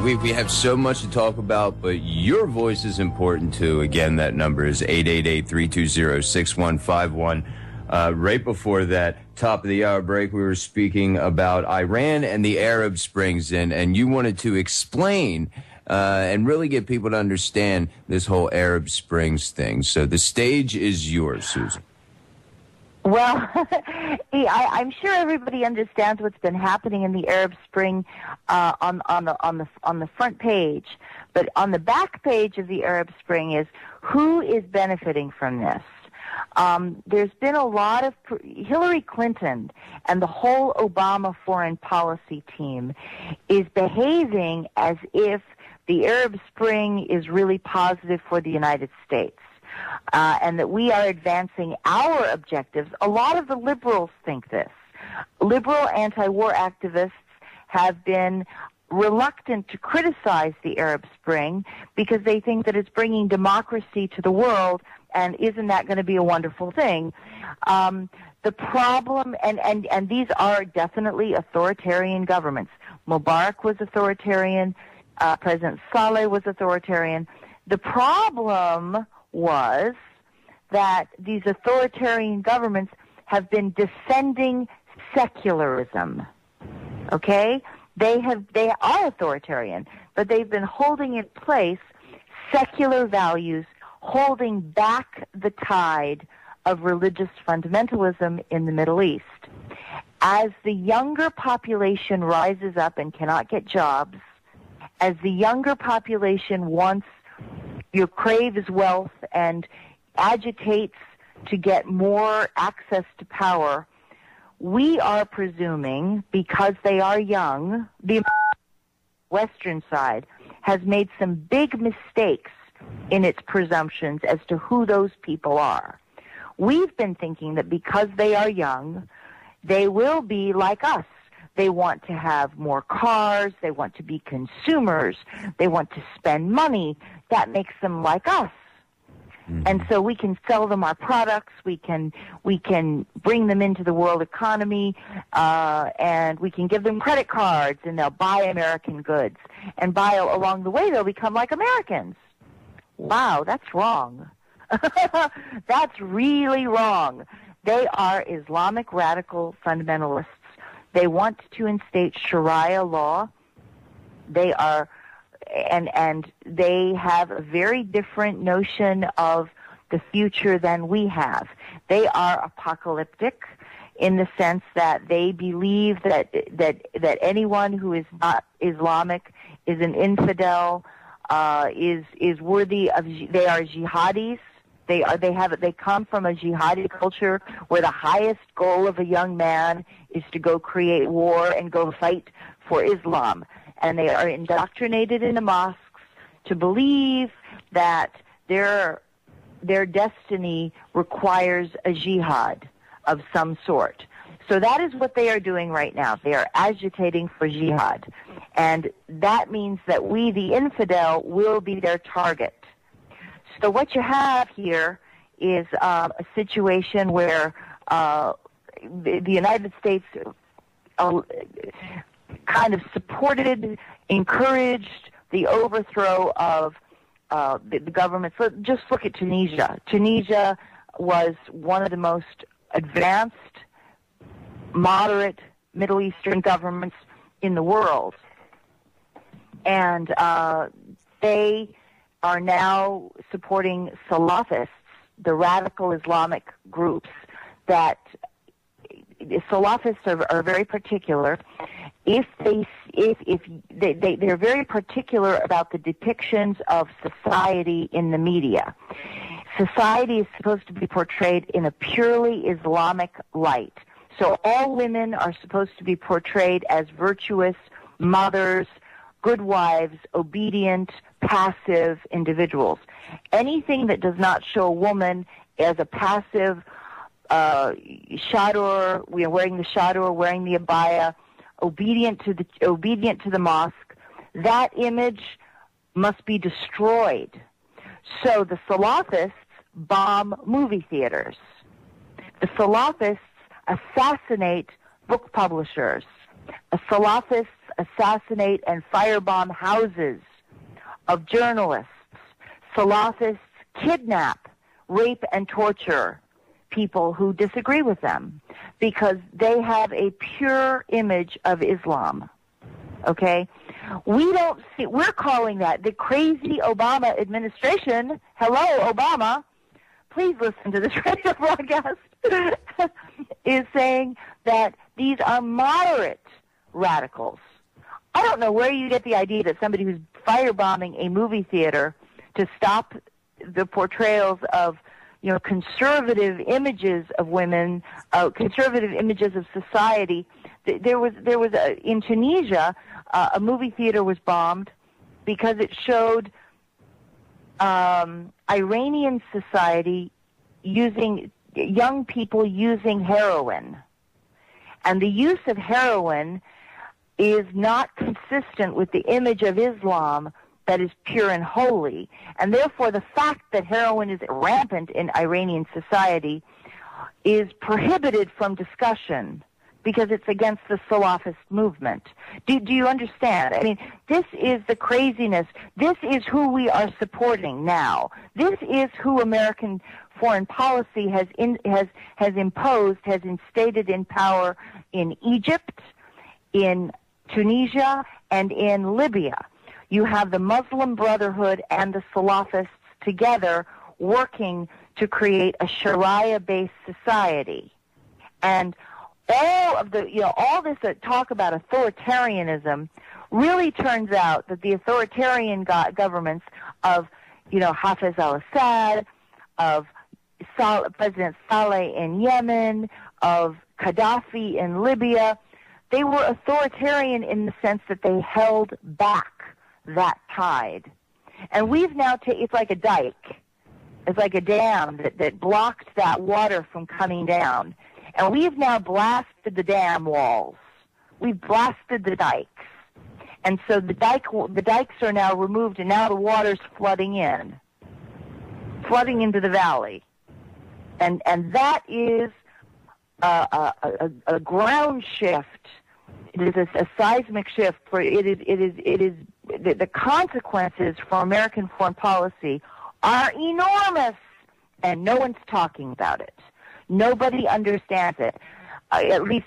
We have so much to talk about, but your voice is important too. Again, that number is 888-320-6151. Right before that, top of the hour break, we were speaking about Iran and the Arab Springs, and you wanted to explain and really get people to understand this whole Arab Springs thing. So the stage is yours, Susan. Well, I'm sure everybody understands what's been happening in the Arab Spring on the front page, but on the back page of the Arab Spring is who is benefiting from this. There's been a lot of Hillary Clinton and the whole Obama foreign policy team is behaving as if the Arab Spring is really positive for the United States. And that we are advancing our objectives. A lot of the liberals think this. Liberal anti-war activists have been reluctant to criticize the Arab Spring because they think that it's bringing democracy to the world And isn't that going to be a wonderful thing? The problem, and these are definitely authoritarian governments. Mubarak was authoritarian. President Saleh was authoritarian. The problem was that these authoritarian governments have been defending secularism. Okay? They are authoritarian, but they've been holding in place secular values, holding back the tide of religious fundamentalism in the Middle East. As the younger population rises up and cannot get jobs, as the younger population craves wealth and agitates to get more access to power, we are presuming, because they are young, the Western side has made some big mistakes in its presumptions as to who those people are. We've been thinking that because they are young, they will be like us. They want to have more cars. They want to be consumers. They want to spend money. That makes them like us. And so we can sell them our products. We can bring them into the world economy, and we can give them credit cards, and they'll buy American goods. And along the way, they'll become like Americans. Wow, that's wrong. That's really wrong. They are Islamic radical fundamentalists. They want to instate Sharia law. They are, and they have a very different notion of the future than we have. They are apocalyptic in the sense that they believe that anyone who is not Islamic is an infidel, is worthy of. They are jihadis. They come from a jihadi culture where the highest goal of a young man is to go create war and go fight for Islam. And they are indoctrinated in the mosques to believe that their destiny requires a jihad of some sort. So that is what they are doing right now. They are agitating for jihad. And that means that we, the infidel, will be their target. So what you have here is a situation where the United States kind of supported, encouraged the overthrow of the government. So just look at Tunisia. Tunisia was one of the most advanced, moderate Middle Eastern governments in the world. And they are now supporting Salafists, the radical Islamic groups that Salafists are very particular. They're very particular about the depictions of society in the media. Society is supposed to be portrayed in a purely Islamic light. So all women are supposed to be portrayed as virtuous mothers, good wives, obedient, passive individuals. Anything that does not show a woman as a passive shadur, wearing the shadur, wearing the abaya, obedient to the mosque, that image must be destroyed. So the Salafists bomb movie theaters. The Salafists assassinate book publishers. The Salafists assassinate and firebomb houses of journalists. Salafists kidnap, rape, and torture people who disagree with them because they have a pure image of Islam. Okay? We're calling that the crazy Obama administration. Hello, Obama. Please listen to this radio broadcast. Is saying that these are moderate radicals. I don't know where you get the idea that somebody who's firebombing a movie theater to stop the portrayals of, conservative images of women, conservative images of society. There was in Tunisia, a movie theater was bombed because it showed Iranian society using young people using heroin, and the use of heroin is not consistent with the image of Islam that is pure and holy. And therefore, the fact that heroin is rampant in Iranian society is prohibited from discussion because it's against the Salafist movement. Do you understand? I mean, this is the craziness. This is who we are supporting now. This is who American foreign policy has imposed, has instated in power in Egypt, in Tunisia, and in Libya. You have the Muslim Brotherhood and the Salafists together working to create a Sharia-based society. And all of the, all this talk about authoritarianism really turns out that the authoritarian governments of, Hafez al-Assad, of President Saleh in Yemen, of Gaddafi in Libya, they were authoritarian in the sense that they held back that tide. And we've now it's like a dike. It's like a dam that blocked that water from coming down. And we've now blasted the dam walls. We've blasted the dikes. And so the dikes are now removed, and now the water's flooding into the valley. And that is a ground shift. It is a seismic shift. For it is the consequences for American foreign policy are enormous, and no one's talking about it. Nobody understands it, at least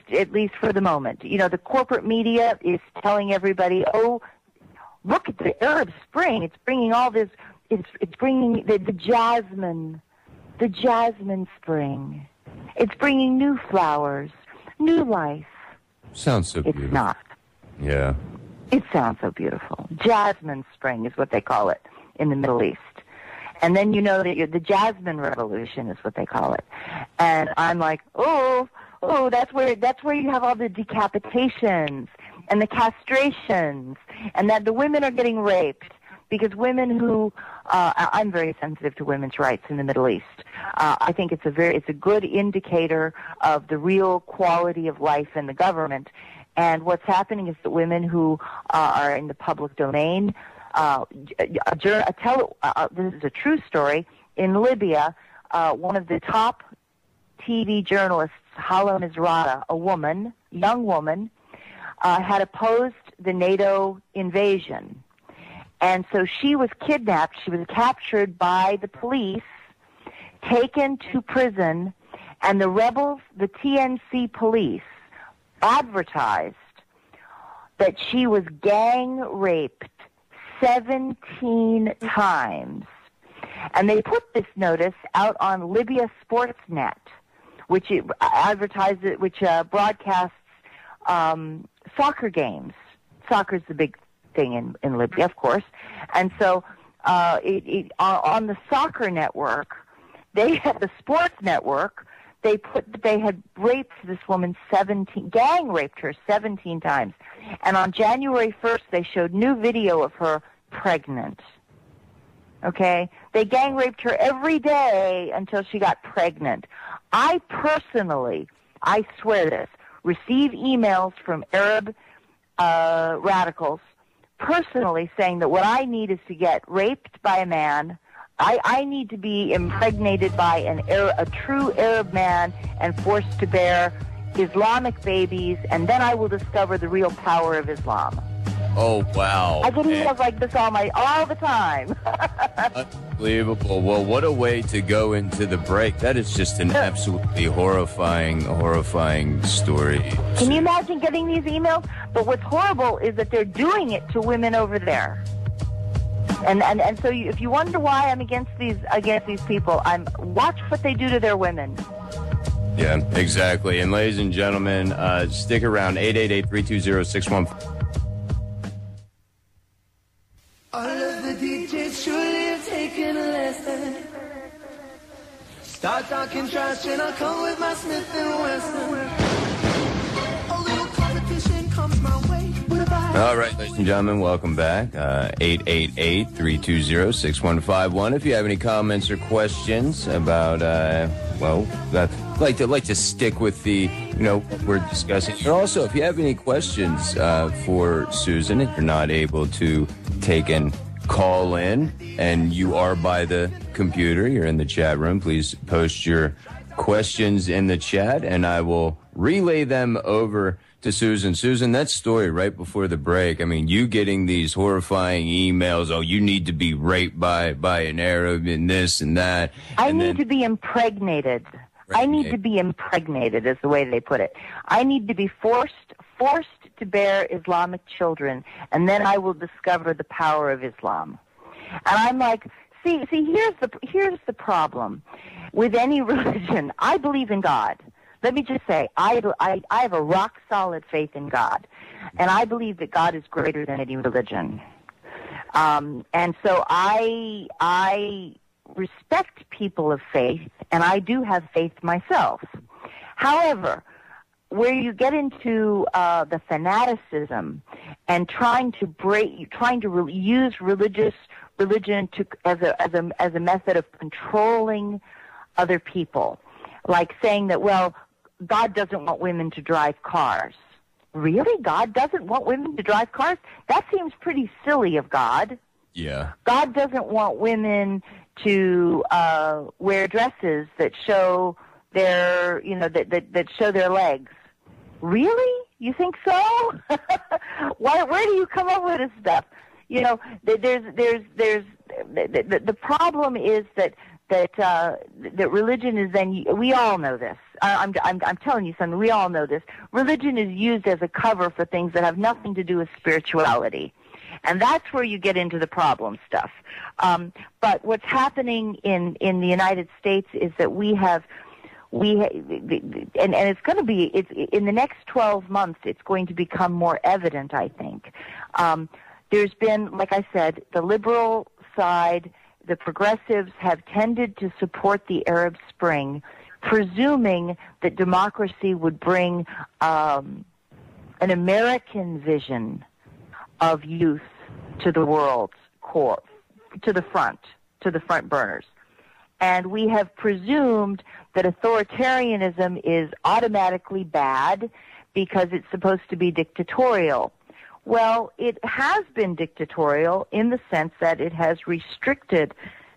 for the moment. The corporate media is telling everybody, "Oh, look at the Arab Spring. It's bringing all this. It's bringing the jasmine spring. It's bringing new flowers, new life." Sounds so beautiful. It's not. Yeah. It sounds so beautiful. Jasmine spring is what they call it in the Middle East. And then that the Jasmine Revolution is what they call it. And I'm like, oh, that's where you have all the decapitations and the castrations, and that the women are getting raped because women who I'm very sensitive to women's rights in the Middle East. I think it's a good indicator of the real quality of life in the government. And what's happening is that women who are in the public domain. This is a true story. In Libya, one of the top TV journalists, Hala Misrata, young woman, had opposed the NATO invasion. And so she was kidnapped. She was captured by the police, taken to prison, and the rebels, the TNC police, advertised that she was gang raped 17 times. And they put this notice out on Libya Sportsnet, which broadcasts soccer games. Soccer's the big thing in Libya, of course. And so on the soccer network, they had the sports network. They had raped this woman gang raped her 17 times. And on January 1st, they showed new video of her pregnant. Okay? They gang raped her every day until she got pregnant. I personally, I swear this, receive emails from Arab radicals personally saying that what I need is to get raped by a man. I need to be impregnated by a true Arab man and forced to bear Islamic babies, and then I will discover the real power of Islam. Oh, wow. I get emails like this all the time. Unbelievable. Well, what a way to go into the break. That is just an absolutely horrifying story. Can you imagine getting these emails? But what's horrible is that they're doing it to women over there. And so if you wonder why I'm against these people, watch what they do to their women. Yeah, exactly. And ladies and gentlemen, stick around. 888-320-61. All of the DJs surely have taken a lesson. Start talking trash and I'll come with my Smith & Wesson. A little competition comes my way. All right, ladies and gentlemen, welcome back. 888-320-6151. If you have any comments or questions about, like to stick with the, what we're discussing. And also, if you have any questions for Susan, if you're not able to take an call in, and you are by the computer, you're in the chat room, please post your questions in the chat, and I will relay them over to Susan. Susan, that story right before the break, I mean, you getting these horrifying emails, oh, you need to be raped by an Arab and this and that. I need to be impregnated. I need to be impregnated is the way they put it. I need to be forced to bear Islamic children, and then I will discover the power of Islam. And I'm like, see, here's the problem with any religion. I believe in God. Let me just say, I have a rock solid faith in God, and I believe that God is greater than any religion. And so I respect people of faith, and I do have faith myself. However, where you get into the fanaticism and trying to use religion as a method of controlling other people, like saying that, well, God doesn't want women to drive cars. Really? God doesn't want women to drive cars? That seems pretty silly of God. Yeah. God doesn't want women to wear dresses that show their, that show their legs. Really? You think so? Where do you come up with this stuff? The problem is that religion is then, we all know this. I'm telling you something, we all know this. Religion is used as a cover for things that have nothing to do with spirituality. And that's where you get into the problem stuff. But what's happening in the United States is that and it's going to be, in the next 12 months, it's going to become more evident, I think. There's been, like I said, the liberal side, the progressives have tended to support the Arab Spring, presuming that democracy would bring an American vision of youth to the world's core, to the front burners. And we have presumed that authoritarianism is automatically bad because it's supposed to be dictatorial. Well, it has been dictatorial in the sense that it has restricted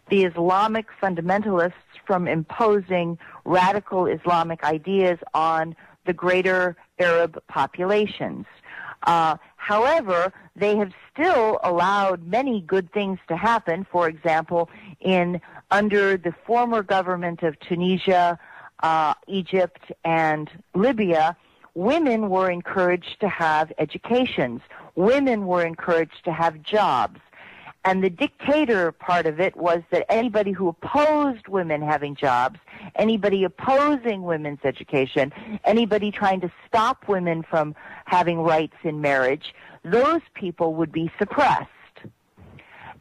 the Islamic fundamentalists from imposing radical Islamic ideas on the greater Arab populations. However, they have still allowed many good things to happen. For example, under the former government of Tunisia, Egypt, and Libya, women were encouraged to have educations. Women were encouraged to have jobs. And the dictator part of it was that anybody who opposed women having jobs, anybody opposing women's education, anybody trying to stop women from having rights in marriage, those people would be suppressed.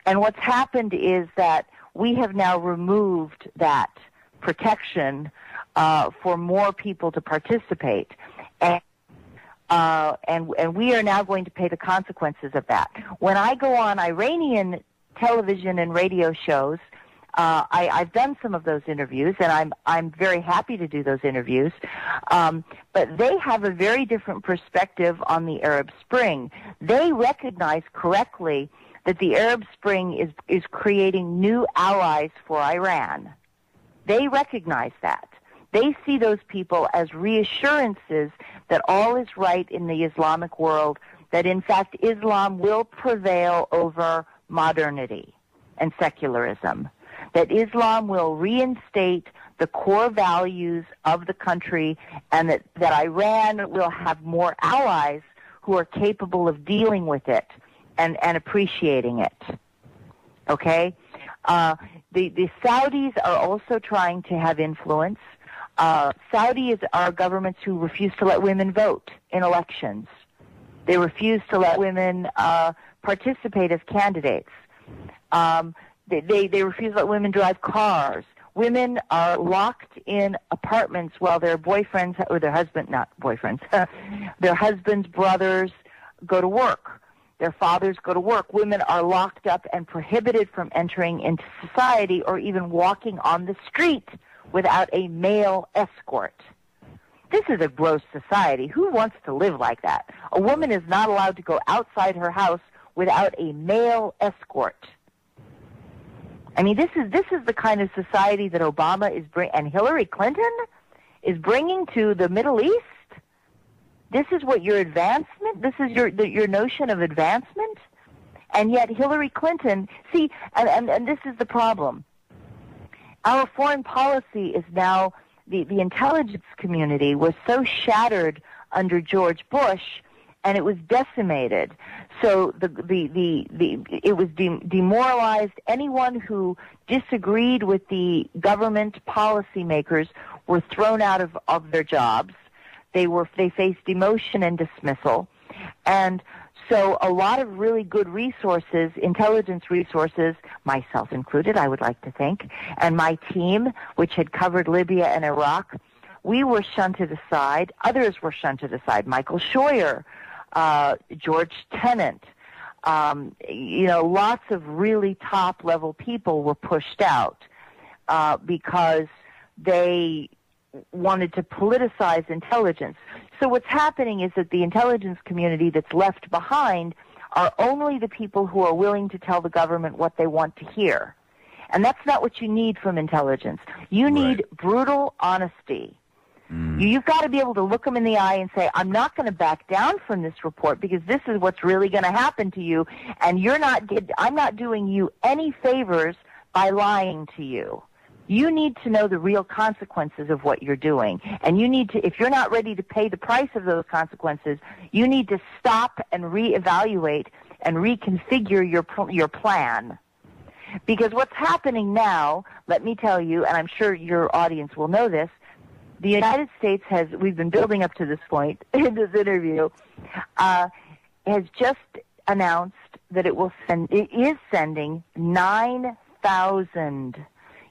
And what's happened is that we have now removed that protection for more people to participate. And we are now going to pay the consequences of that. When I go on Iranian television and radio shows, I've done some of those interviews, and I'm very happy to do those interviews. But they have a very different perspective on the Arab Spring. They recognize correctly that the Arab Spring is creating new allies for Iran. They recognize that. They see those people as reassurances that all is right in the Islamic world, that in fact Islam will prevail over modernity and secularism, that Islam will reinstate the core values of the country, and that Iran will have more allies who are capable of dealing with it and appreciating it. Okay? The Saudis are also trying to have influence. Saudis are governments who refuse to let women vote in elections. They refuse to let women participate as candidates. They refuse to let women drive cars. Women are locked in apartments while their boyfriends, or their husband, not boyfriends, their husbands' brothers go to work. Their fathers go to work. Women are locked up and prohibited from entering into society or even walking on the street without a male escort. This is a gross society. Who wants to live like that? A woman is not allowed to go outside her house without a male escort. I mean, this is the kind of society that Obama is and Hillary Clinton is bringing to the Middle East. This is what your advancement. This is your notion of advancement, and yet Hillary Clinton. See, and this is the problem. Our foreign policy is now the intelligence community was so shattered under George Bush, and it was decimated. So it was demoralized. Anyone who disagreed with the government policymakers were thrown out of their jobs. They faced demotion and dismissal, and so a lot of really good resources, intelligence resources, myself included, I would like to think, and my team, which had covered Libya and Iraq, we were shunted aside. Others were shunted aside. Michael Scheuer, George Tenet, lots of really top-level people were pushed out because they wanted to politicize intelligence. So what's happening is that the intelligence community that's left behind are only the people who are willing to tell the government what they want to hear. And that's not what you need from intelligence. You need brutal honesty. You've got to be able to look them in the eye and say, I'm not going to back down from this report because this is what's really going to happen to you, and I'm not doing you any favors by lying to you. You need to know the real consequences of what you're doing. And you need to, if you're not ready to pay the price of those consequences, you need to stop and reevaluate and reconfigure your plan. Because what's happening now, let me tell you, and I'm sure your audience will know this, the United States we've been building up to this point in this interview, has just announced that it is sending 9,000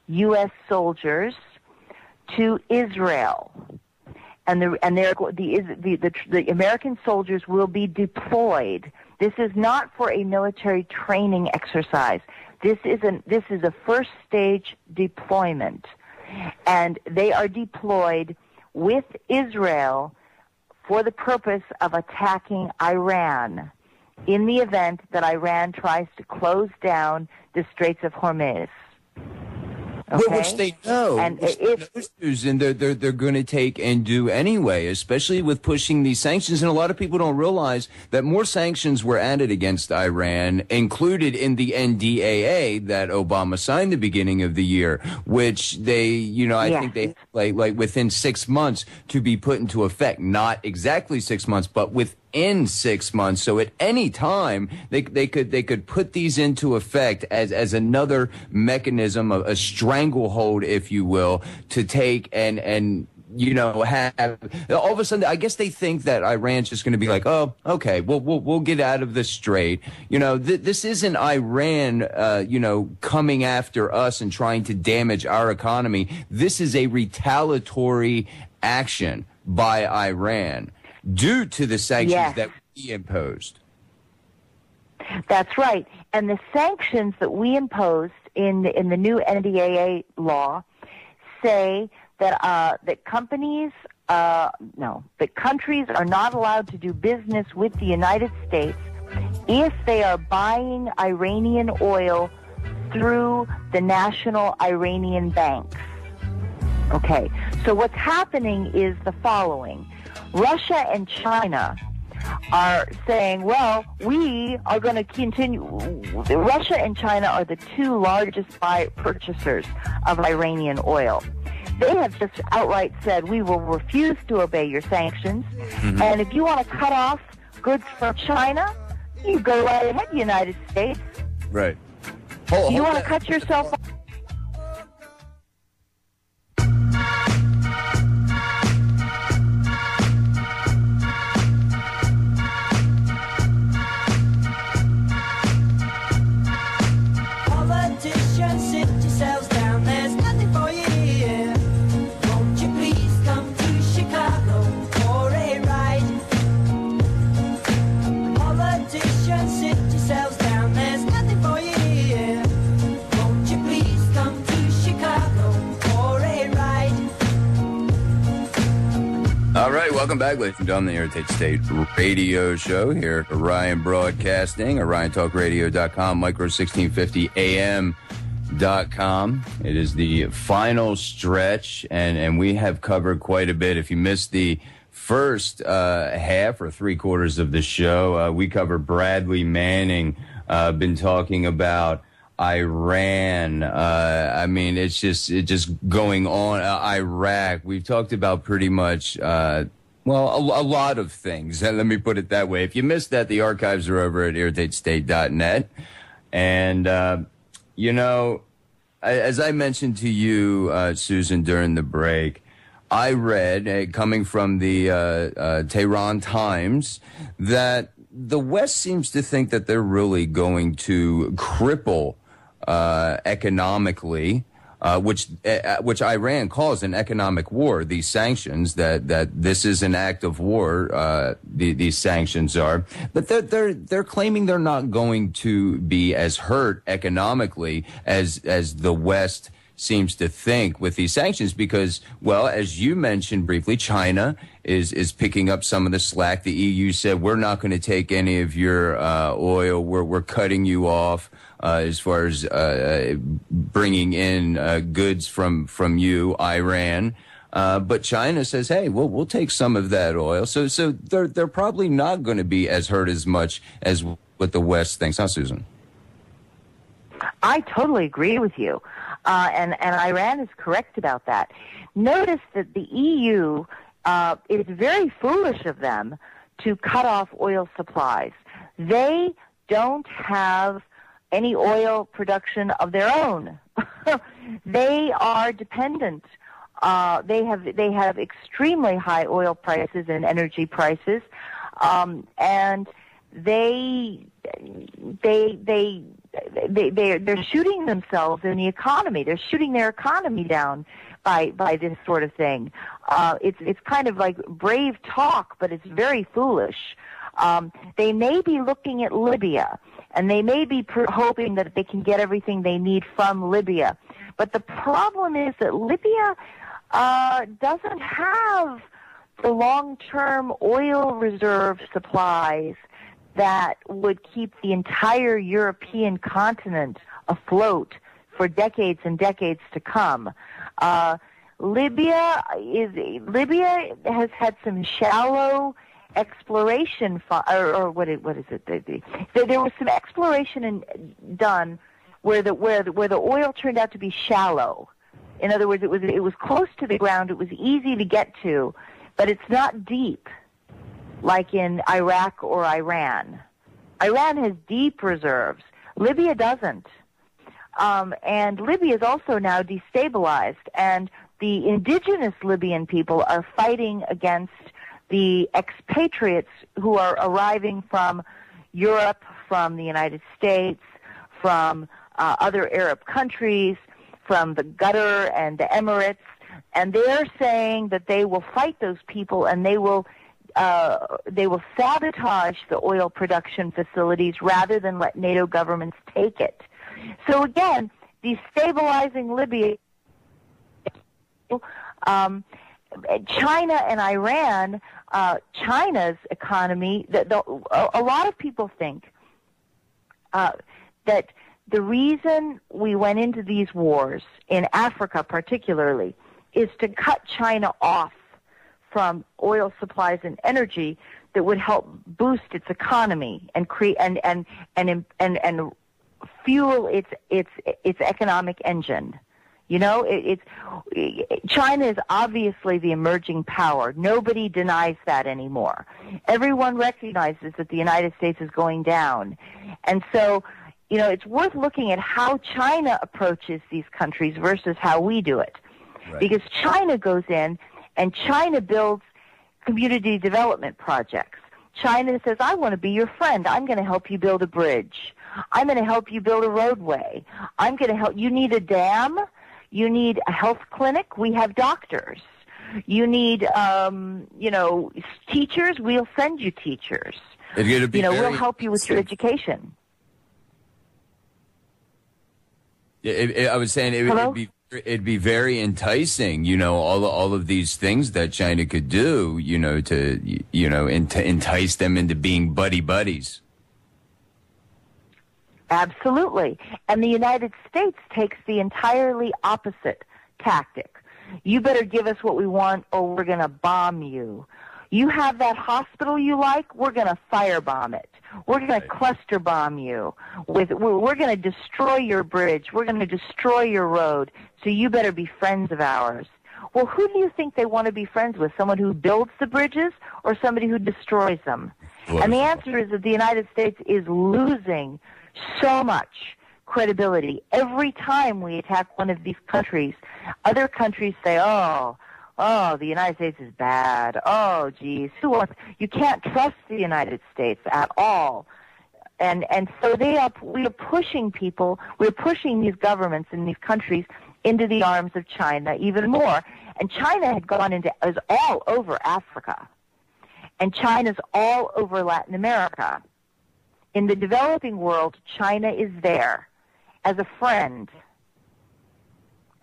U.S. soldiers to Israel, and the American soldiers will be deployed. This is not for a military training exercise. This is a first stage deployment, and they are deployed with Israel for the purpose of attacking Iran in the event that Iran tries to close down the Straits of Hormuz. Okay. Which they know, and they're going to take and do anyway, especially with pushing these sanctions. And a lot of people don't realize that more sanctions were added against Iran, included in the NDAA that Obama signed the beginning of the year, which they, I think they like within 6 months to be put into effect. Not exactly 6 months, but within 6 months. So at any time they could put these into effect as another mechanism, a stranglehold, if you will, to take and have all of a sudden. I guess they think that Iran's just going to be like, oh, okay, we'll get out of this straight. This isn't Iran, coming after us and trying to damage our economy. This is a retaliatory action by Iran due to the sanctions that we imposed. That's right. And the sanctions that we imposed in the new NDAA law say that that countries are not allowed to do business with the United States if they are buying Iranian oil through the national Iranian banks. Okay. So what's happening is the following. Russia and China are saying, well, we are going to continue. Russia and China are the two largest purchasers of Iranian oil. They have just outright said, we will refuse to obey your sanctions. Mm-hmm. And if you want to cut off goods from China, you go right ahead, United States. Right. You want to cut yourself off? All right, welcome back, ladies and gentlemen, the Irritate State radio show here at Orion Broadcasting, OrionTalkRadio.com, Micro 1650 AM detained.com. It is the final stretch, and we have covered quite a bit. If you missed the first half or three quarters of the show, we covered Bradley Manning, been talking about Iran. I mean, it's just going on. Iraq. We've talked about pretty much, a lot of things. And let me put it that way. If you missed that, the archives are over at irritatestate.net. And, as I mentioned to you, Susan, during the break, I read, coming from the Tehran Times, that the West seems to think that they're really going to cripple economically, which Iran calls an economic war. These sanctions, that this is an act of war. These sanctions are, but they're claiming they're not going to be as hurt economically as the West seems to think with these sanctions, because, well, as you mentioned briefly, China is picking up some of the slack. The EU said, we're not going to take any of your oil. We're cutting you off as far as bringing in goods from you, Iran. But China says, hey, we'll take some of that oil. So they're probably not going to be as hurt as much as what the West thinks. Huh, Susan? I totally agree with you. And Iran is correct about that. Notice that the EU, is very foolish of them to cut off oil supplies. They don't have any oil production of their own. They are dependent. They have extremely high oil prices and energy prices, and they're shooting themselves in the economy. They're shooting their economy down by this sort of thing. It's kind of like brave talk, but it's very foolish. They may be looking at Libya, and they may be hoping that they can get everything they need from Libya. But the problem is that Libya doesn't have the long-term oil reserve supplies that would keep the entire European continent afloat for decades and decades to come. Libya has had some shallow exploration, or what is it? There was some exploration done where the oil turned out to be shallow. In other words, it was close to the ground. It was easy to get to, but it's not deep, like in Iraq or Iran. Iran has deep reserves. Libya doesn't. And Libya is also now destabilized, and the indigenous Libyan people are fighting against the expatriates who are arriving from Europe, from the United States, from other Arab countries, from the Qatar and the Emirates, and they're saying that they will fight those people, and they will sabotage the oil production facilities rather than let NATO governments take it. So again, destabilizing Libya, China and Iran, China's economy, a lot of people think that the reason we went into these wars, in Africa particularly, is to cut China off from oil supplies and energy that would help boost its economy and create and fuel its economic engine. You know, China is obviously the emerging power. Nobody denies that anymore. Everyone recognizes that the United States is going down. And so, you know, it's worth looking at how China approaches these countries versus how we do it. Right. Because China goes in and China builds community development projects. China says, I want to be your friend. I'm going to help you build a bridge. I'm going to help you build a roadway. I'm going to help. You need a dam? You need a health clinic? We have doctors. You need, teachers? We'll send you teachers. We'll help you with your education. I was saying it'd be very enticing, all of these things that China could do, to entice them into being buddies. Absolutely. And the United States takes the entirely opposite tactic. You better give us what we want or we're going to bomb you. You have that hospital you like, we're going to firebomb it. We're going to cluster bomb you. We're going to destroy your bridge. We're going to destroy your road. So you better be friends of ours. Well, who do you think they want to be friends with? Someone who builds the bridges or somebody who destroys them? And the answer is that the United States is losing so much credibility. Every time we attack one of these countries, other countries say, oh, the United States is bad. Oh, geez, you can't trust the United States at all. And so we are pushing people, we're pushing these governments in these countries into the arms of China even more. And China is all over Africa. And China's all over Latin America. In the developing world, China is there as a friend.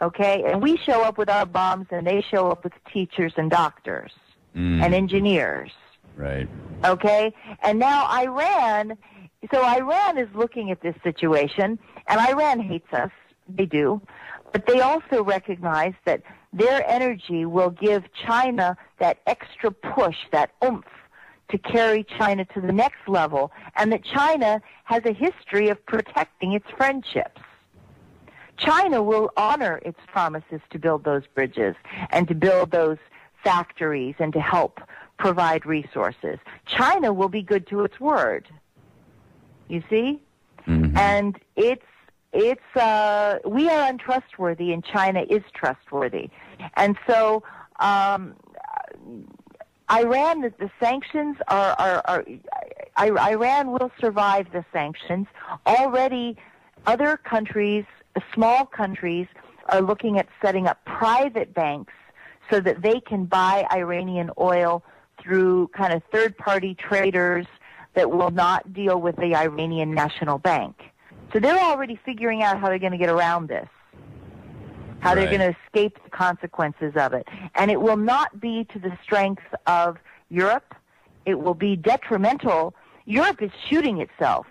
Okay? And we show up with our bombs, and they show up with teachers and doctors and engineers. Right. Okay? And now Iran is looking at this situation, and Iran hates us. They do. But they also recognize that their energy will give China that extra push, that oomph, to carry China to the next level, and that China has a history of protecting its friendships. China will honor its promises to build those bridges and to build those factories and to help provide resources. China will be good to its word. You see? Mm-hmm. And we are untrustworthy, and China is trustworthy. And so Iran, the sanctions Iran will survive the sanctions. Already other countries, small countries, are looking at setting up private banks so that they can buy Iranian oil through kind of third-party traders that will not deal with the Iranian National Bank. So they're already figuring out how they're going to get around this, how they're going to escape the consequences of it. And it will not be to the strength of Europe. It will be detrimental. Europe is shooting itself.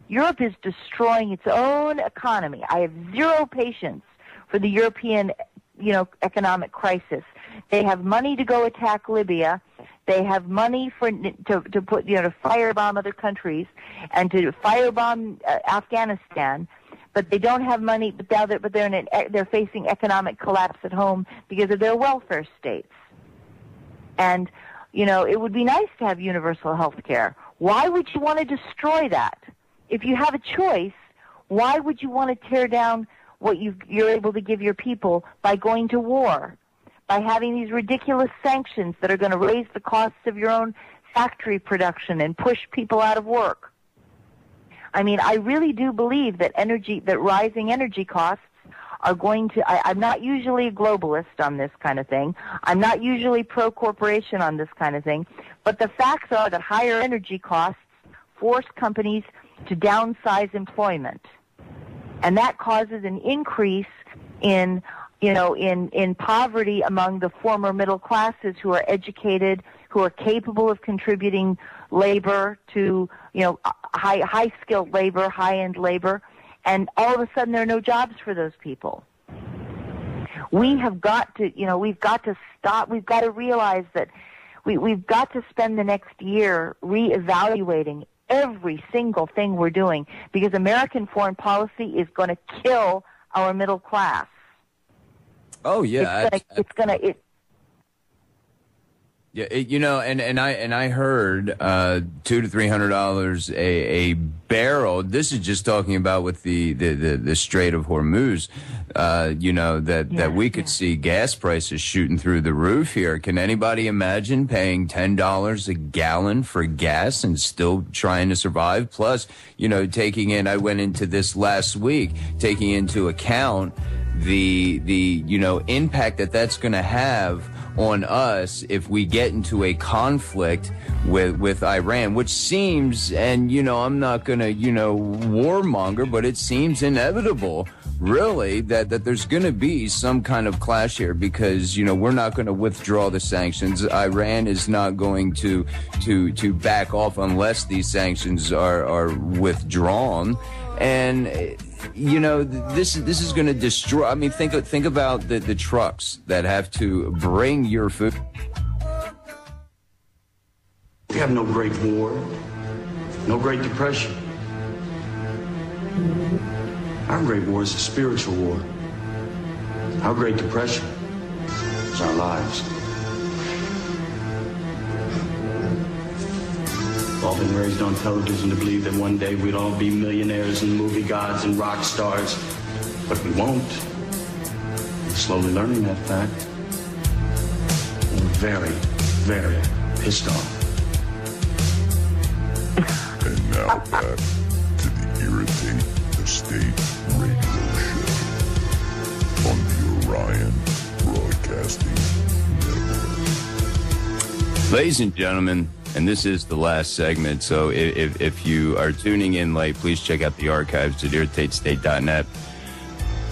Europe is destroying its own economy. I have zero patience for the European, economic crisis. They have money to go attack Libya. They have money to put, to firebomb other countries and to firebomb Afghanistan, but they don't have money. But now they're facing economic collapse at home because of their welfare states. And it would be nice to have universal health care. Why would you want to destroy that? If you have a choice, why would you want to tear down what you're able to give your people by going to war? By having these ridiculous sanctions that are going to raise the costs of your own factory production and push people out of work. I mean, I really do believe that rising energy costs are going to, I'm not usually a globalist on this kind of thing. I'm not usually pro-corporation on this kind of thing. But the facts are that higher energy costs force companies to downsize employment. And that causes an increase in poverty among the former middle classes who are educated, who are capable of contributing labor to, high-skilled labor, high-end labor, and all of a sudden there are no jobs for those people. We have got to, we've got to stop, we've got to realize that we've got to spend the next year reevaluating every single thing we're doing, because American foreign policy is going to kill our middle class. Oh yeah, it's gonna. Yeah, and I heard $200 to $300 a barrel. This is just talking about with the Strait of Hormuz. That we could see gas prices shooting through the roof here. Can anybody imagine paying $10 a gallon for gas and still trying to survive? Plus, I went into this last week, taking into account the impact that's going to have on us if we get into a conflict with Iran, which seems, and I'm not going to warmonger, but it seems inevitable, really, that there's going to be some kind of clash here, because we're not going to withdraw the sanctions. Iran is not going to back off unless these sanctions are withdrawn. And this is going to destroy. I mean, think about the trucks that have to bring your food. We have no Great War, no Great Depression. Our Great War is a spiritual war. Our Great Depression is our lives. We've all been raised on television to believe that one day we'd all be millionaires and movie gods and rock stars, but we won't. We're slowly learning that fact. And we're very, very pissed off. And now back to the Irritate the State radio show on the Orion Broadcasting Network. Ladies and gentlemen, and this is the last segment, so if you are tuning in late, please check out the archives at irritatestate.net.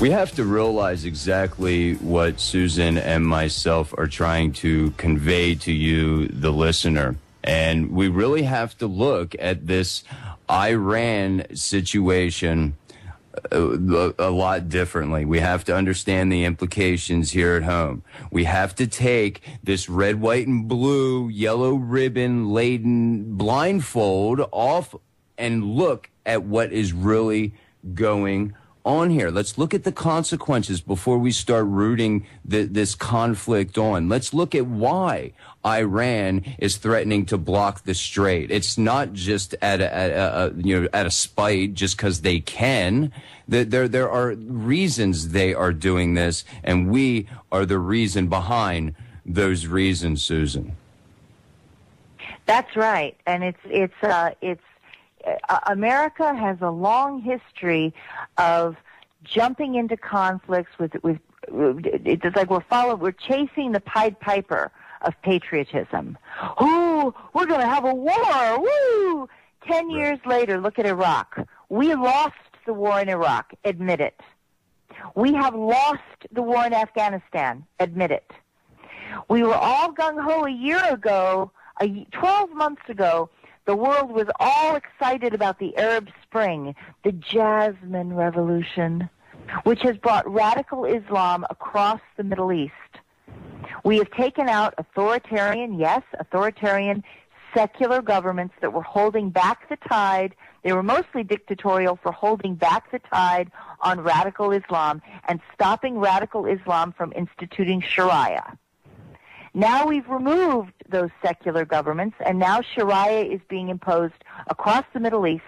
We have to realize exactly what Susan and myself are trying to convey to you, the listener. And we really have to look at this Iran situation a lot differently. We have to understand the implications here at home. We have to take this red, white, and blue, yellow ribbon laden blindfold off and look at what is really going on here. Let's look at the consequences before we start rooting this conflict on. Let's look at why Iran is threatening to block the strait. It's not just out of spite, just because they can. There are reasons they are doing this, and we are the reason behind those reasons, Susan. That's right, and it's America has a long history of jumping into conflicts with it's like we're chasing the Pied Piper of patriotism. Ooh, we're going to have a war. Woo! 10 years later, look at Iraq. We lost the war in Iraq. Admit it. We have lost the war in Afghanistan. Admit it. We were all gung-ho a year ago, 12 months ago. The world was all excited about the Arab Spring, the Jasmine Revolution, which has brought radical Islam across the Middle East. We have taken out authoritarian secular governments that were holding back the tide. They were mostly dictatorial for holding back the tide on radical Islam and stopping radical Islam from instituting Sharia. Now we've removed those secular governments, and now Sharia is being imposed across the Middle East,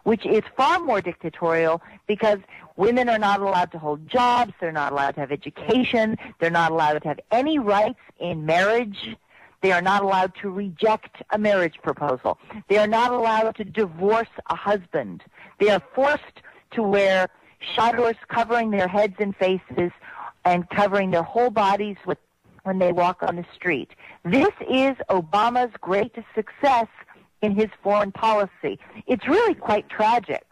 which is far more dictatorial because women are not allowed to hold jobs, they're not allowed to have education, they're not allowed to have any rights in marriage, they are not allowed to reject a marriage proposal, they are not allowed to divorce a husband, they are forced to wear chadors covering their heads and faces and covering their whole bodies when they walk on the street. This is Obama's great success in his foreign policy. It's really quite tragic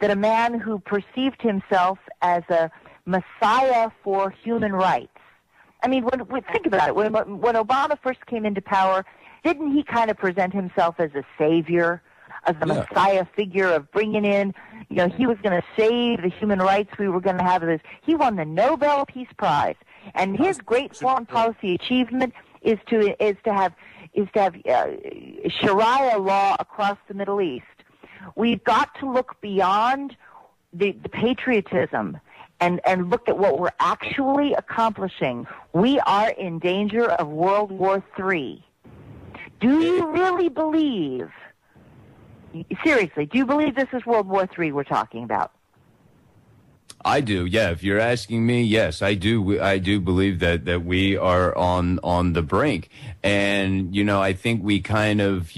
that a man who perceived himself as a messiah for human rights. I mean, think about it. When Obama first came into power, didn't he kind of present himself as a savior, as the messiah figure of bringing in, he was going to save the human rights we were going to have this. He won the Nobel Peace Prize. And his great foreign policy achievement is to have Sharia law across the Middle East. We've got to look beyond the patriotism and look at what we're actually accomplishing. We are in danger of World War III. Do you really believe, seriously, do you believe this is World War III we're talking about? I do, yeah. If you're asking me, yes, I do. I do believe that we are on the brink, and I think we kind of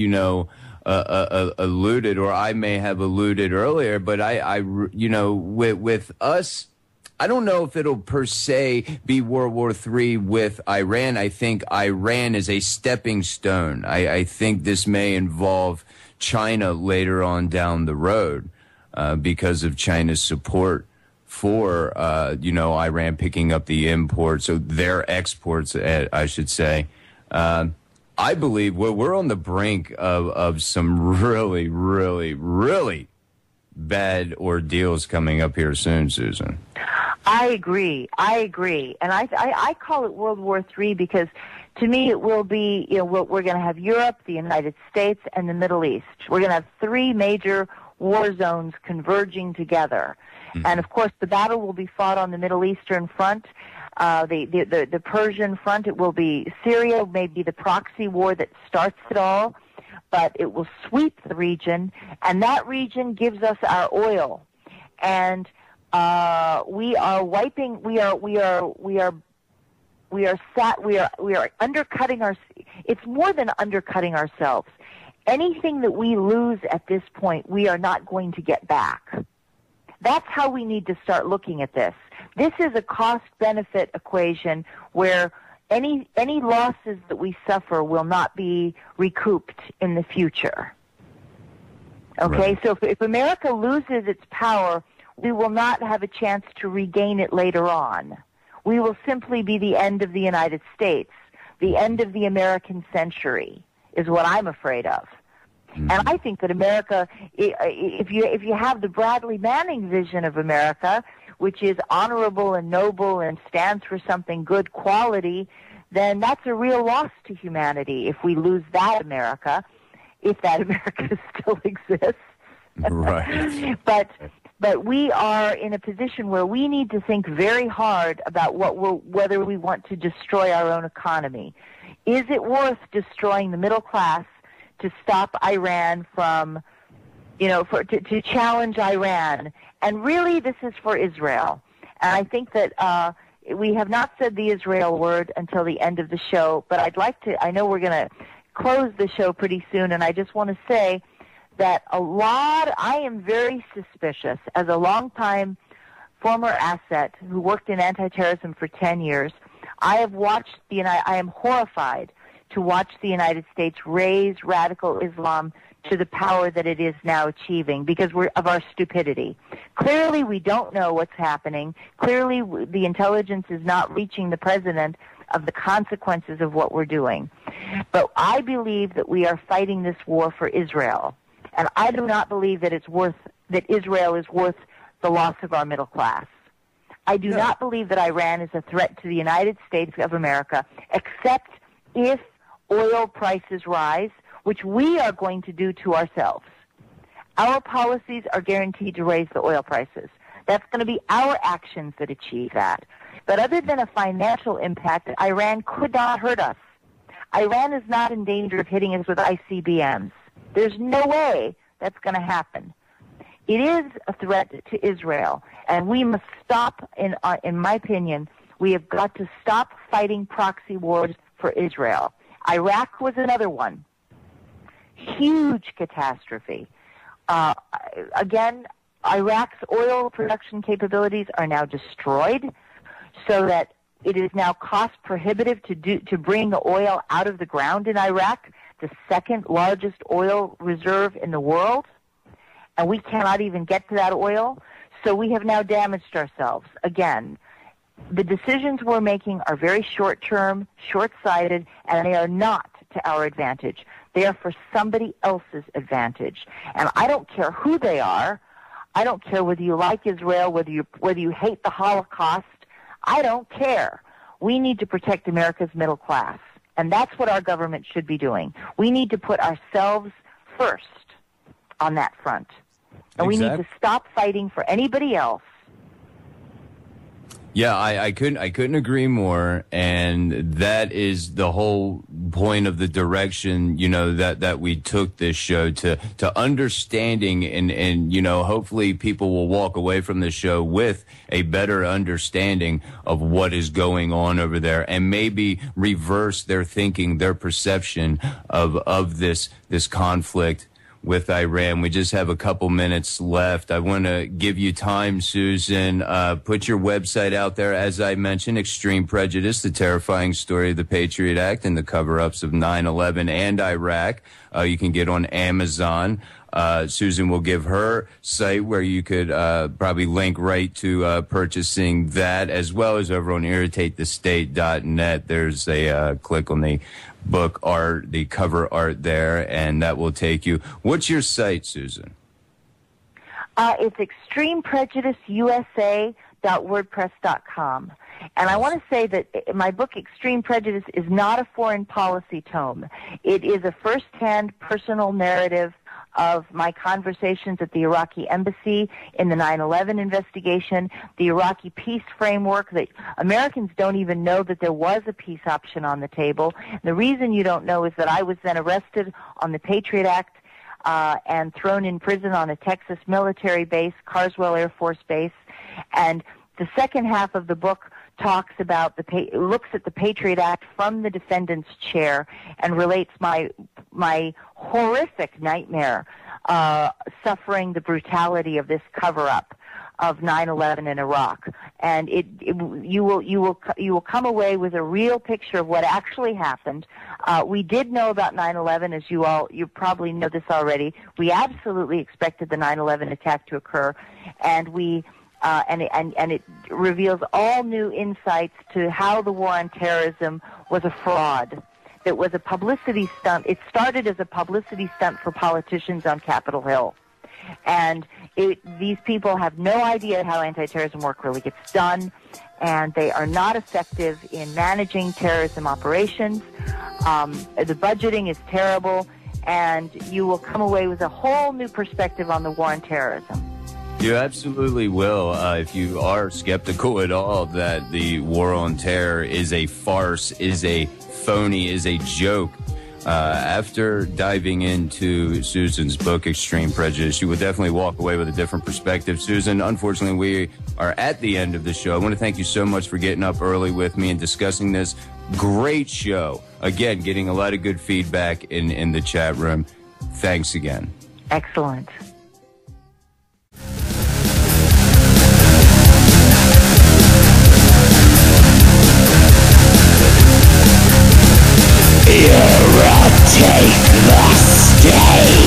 alluded, or I may have alluded earlier, but I with us, I don't know if it'll per se be World War III with Iran. I think Iran is a stepping stone. I think this may involve China later on down the road because of China's support for, Iran picking up the imports, so their exports, I should say. I believe we're on the brink of some really, really, really bad ordeals coming up here soon, Susan. I agree. And I call it World War III because to me it will be, we're going to have Europe, the United States, and the Middle East. We're going to have three major war zones converging together. Mm-hmm. And, of course, the battle will be fought on the Middle Eastern front, the Persian front. It will be Syria, maybe the proxy war that starts it all, but it will sweep the region, and that region gives us our oil. And we are undercutting it's more than undercutting ourselves. Anything that we lose at this point, we are not going to get back. That's how we need to start looking at this. This is a cost-benefit equation where any losses that we suffer will not be recouped in the future. Okay, right. So if America loses its power, we will not have a chance to regain it later on. We will simply be the end of the United States, the end of the American century, is what I'm afraid of. Mm-hmm. And I think that America, if you have the Bradley Manning vision of America, which is honorable and noble and stands for something good quality, then that's a real loss to humanity if we lose that America, if that America still exists. Right. But we are in a position where we need to think very hard about whether we want to destroy our own economy. Is it worth destroying the middle class to stop Iran from, to challenge Iran? And really, this is for Israel. And I think that we have not said the Israel word until the end of the show, but I know we're going to close the show pretty soon, and I just want to say that I am very suspicious, as a longtime former asset who worked in anti-terrorism for 10 years, I am horrified to watch the United States raise radical Islam to the power that it is now achieving because of our stupidity. Clearly, we don't know what's happening. Clearly, the intelligence is not reaching the president of the consequences of what we're doing. But I believe that we are fighting this war for Israel. And I do not believe that Israel is worth the loss of our middle class. I do not believe that Iran is a threat to the United States of America, except if oil prices rise, which we are going to do to ourselves. Our policies are guaranteed to raise the oil prices. That's going to be our actions that achieve that. But other than a financial impact, Iran could not hurt us. Iran is not in danger of hitting us with ICBMs. There's no way that's going to happen. It is a threat to Israel, and we must stop, in my opinion, we have got to stop fighting proxy wars for Israel. Iraq was another one. Huge catastrophe. Again, Iraq's oil production capabilities are now destroyed so that it is now cost prohibitive to bring the oil out of the ground in Iraq, the second largest oil reserve in the world, and we cannot even get to that oil. So we have now damaged ourselves. Again, the decisions we're making are very short-term, short-sighted, and they are not to our advantage. They are for somebody else's advantage. And I don't care who they are. I don't care whether you like Israel, whether you hate the Holocaust. I don't care. We need to protect America's middle class. And that's what our government should be doing. We need to put ourselves first on that front. And we need to stop fighting for anybody else. Yeah, I couldn't agree more, and that is the whole point of the direction, that we took this show to understanding, and hopefully people will walk away from this show with a better understanding of what is going on over there, and maybe reverse their thinking, their perception of this conflict with Iran. We just have a couple minutes left. I want to give you time, Susan. Put your website out there. As I mentioned, Extreme Prejudice, the terrifying story of the Patriot Act and the cover-ups of 9/11 and Iraq. You can get on Amazon. Susan will give her site where you could probably link right to purchasing that, as well as over on irritatethestate.net. There's a click on the book art, the cover art there, and that will take you. What's your site, Susan? It's extremeprejudiceusa.wordpress.com. And I want to say that my book, Extreme Prejudice, is not a foreign policy tome. It is a first-hand personal narrative of my conversations at the Iraqi embassy in the 9/11 investigation, the Iraqi peace framework, that Americans don't even know that there was a peace option on the table. The reason you don't know is that I was then arrested on the Patriot Act and thrown in prison on a Texas military base, Carswell Air Force Base. And the second half of the book talks about looks at the Patriot Act from the defendant's chair and relates my horrific nightmare suffering the brutality of this cover-up of 9/11 in Iraq. And you will come away with a real picture of what actually happened. We did know about 9/11, as you probably know this already. We absolutely expected the 9/11 attack to occur, and it reveals all new insights to how the war on terrorism was a fraud. That was a publicity stunt. It started as a publicity stunt for politicians on Capitol Hill. And these people have no idea how anti-terrorism work really gets done, and they are not effective in managing terrorism operations. The budgeting is terrible, and you will come away with a whole new perspective on the war on terrorism. You absolutely will. If you are skeptical at all that the war on terror is a farce, is a phony, is a joke, after diving into Susan's book, Extreme Prejudice, you would definitely walk away with a different perspective. Susan, unfortunately, we are at the end of the show. I want to thank you so much for getting up early with me and discussing this great show. Again, getting a lot of good feedback in the chat room. Thanks again. Excellent. Take the stage.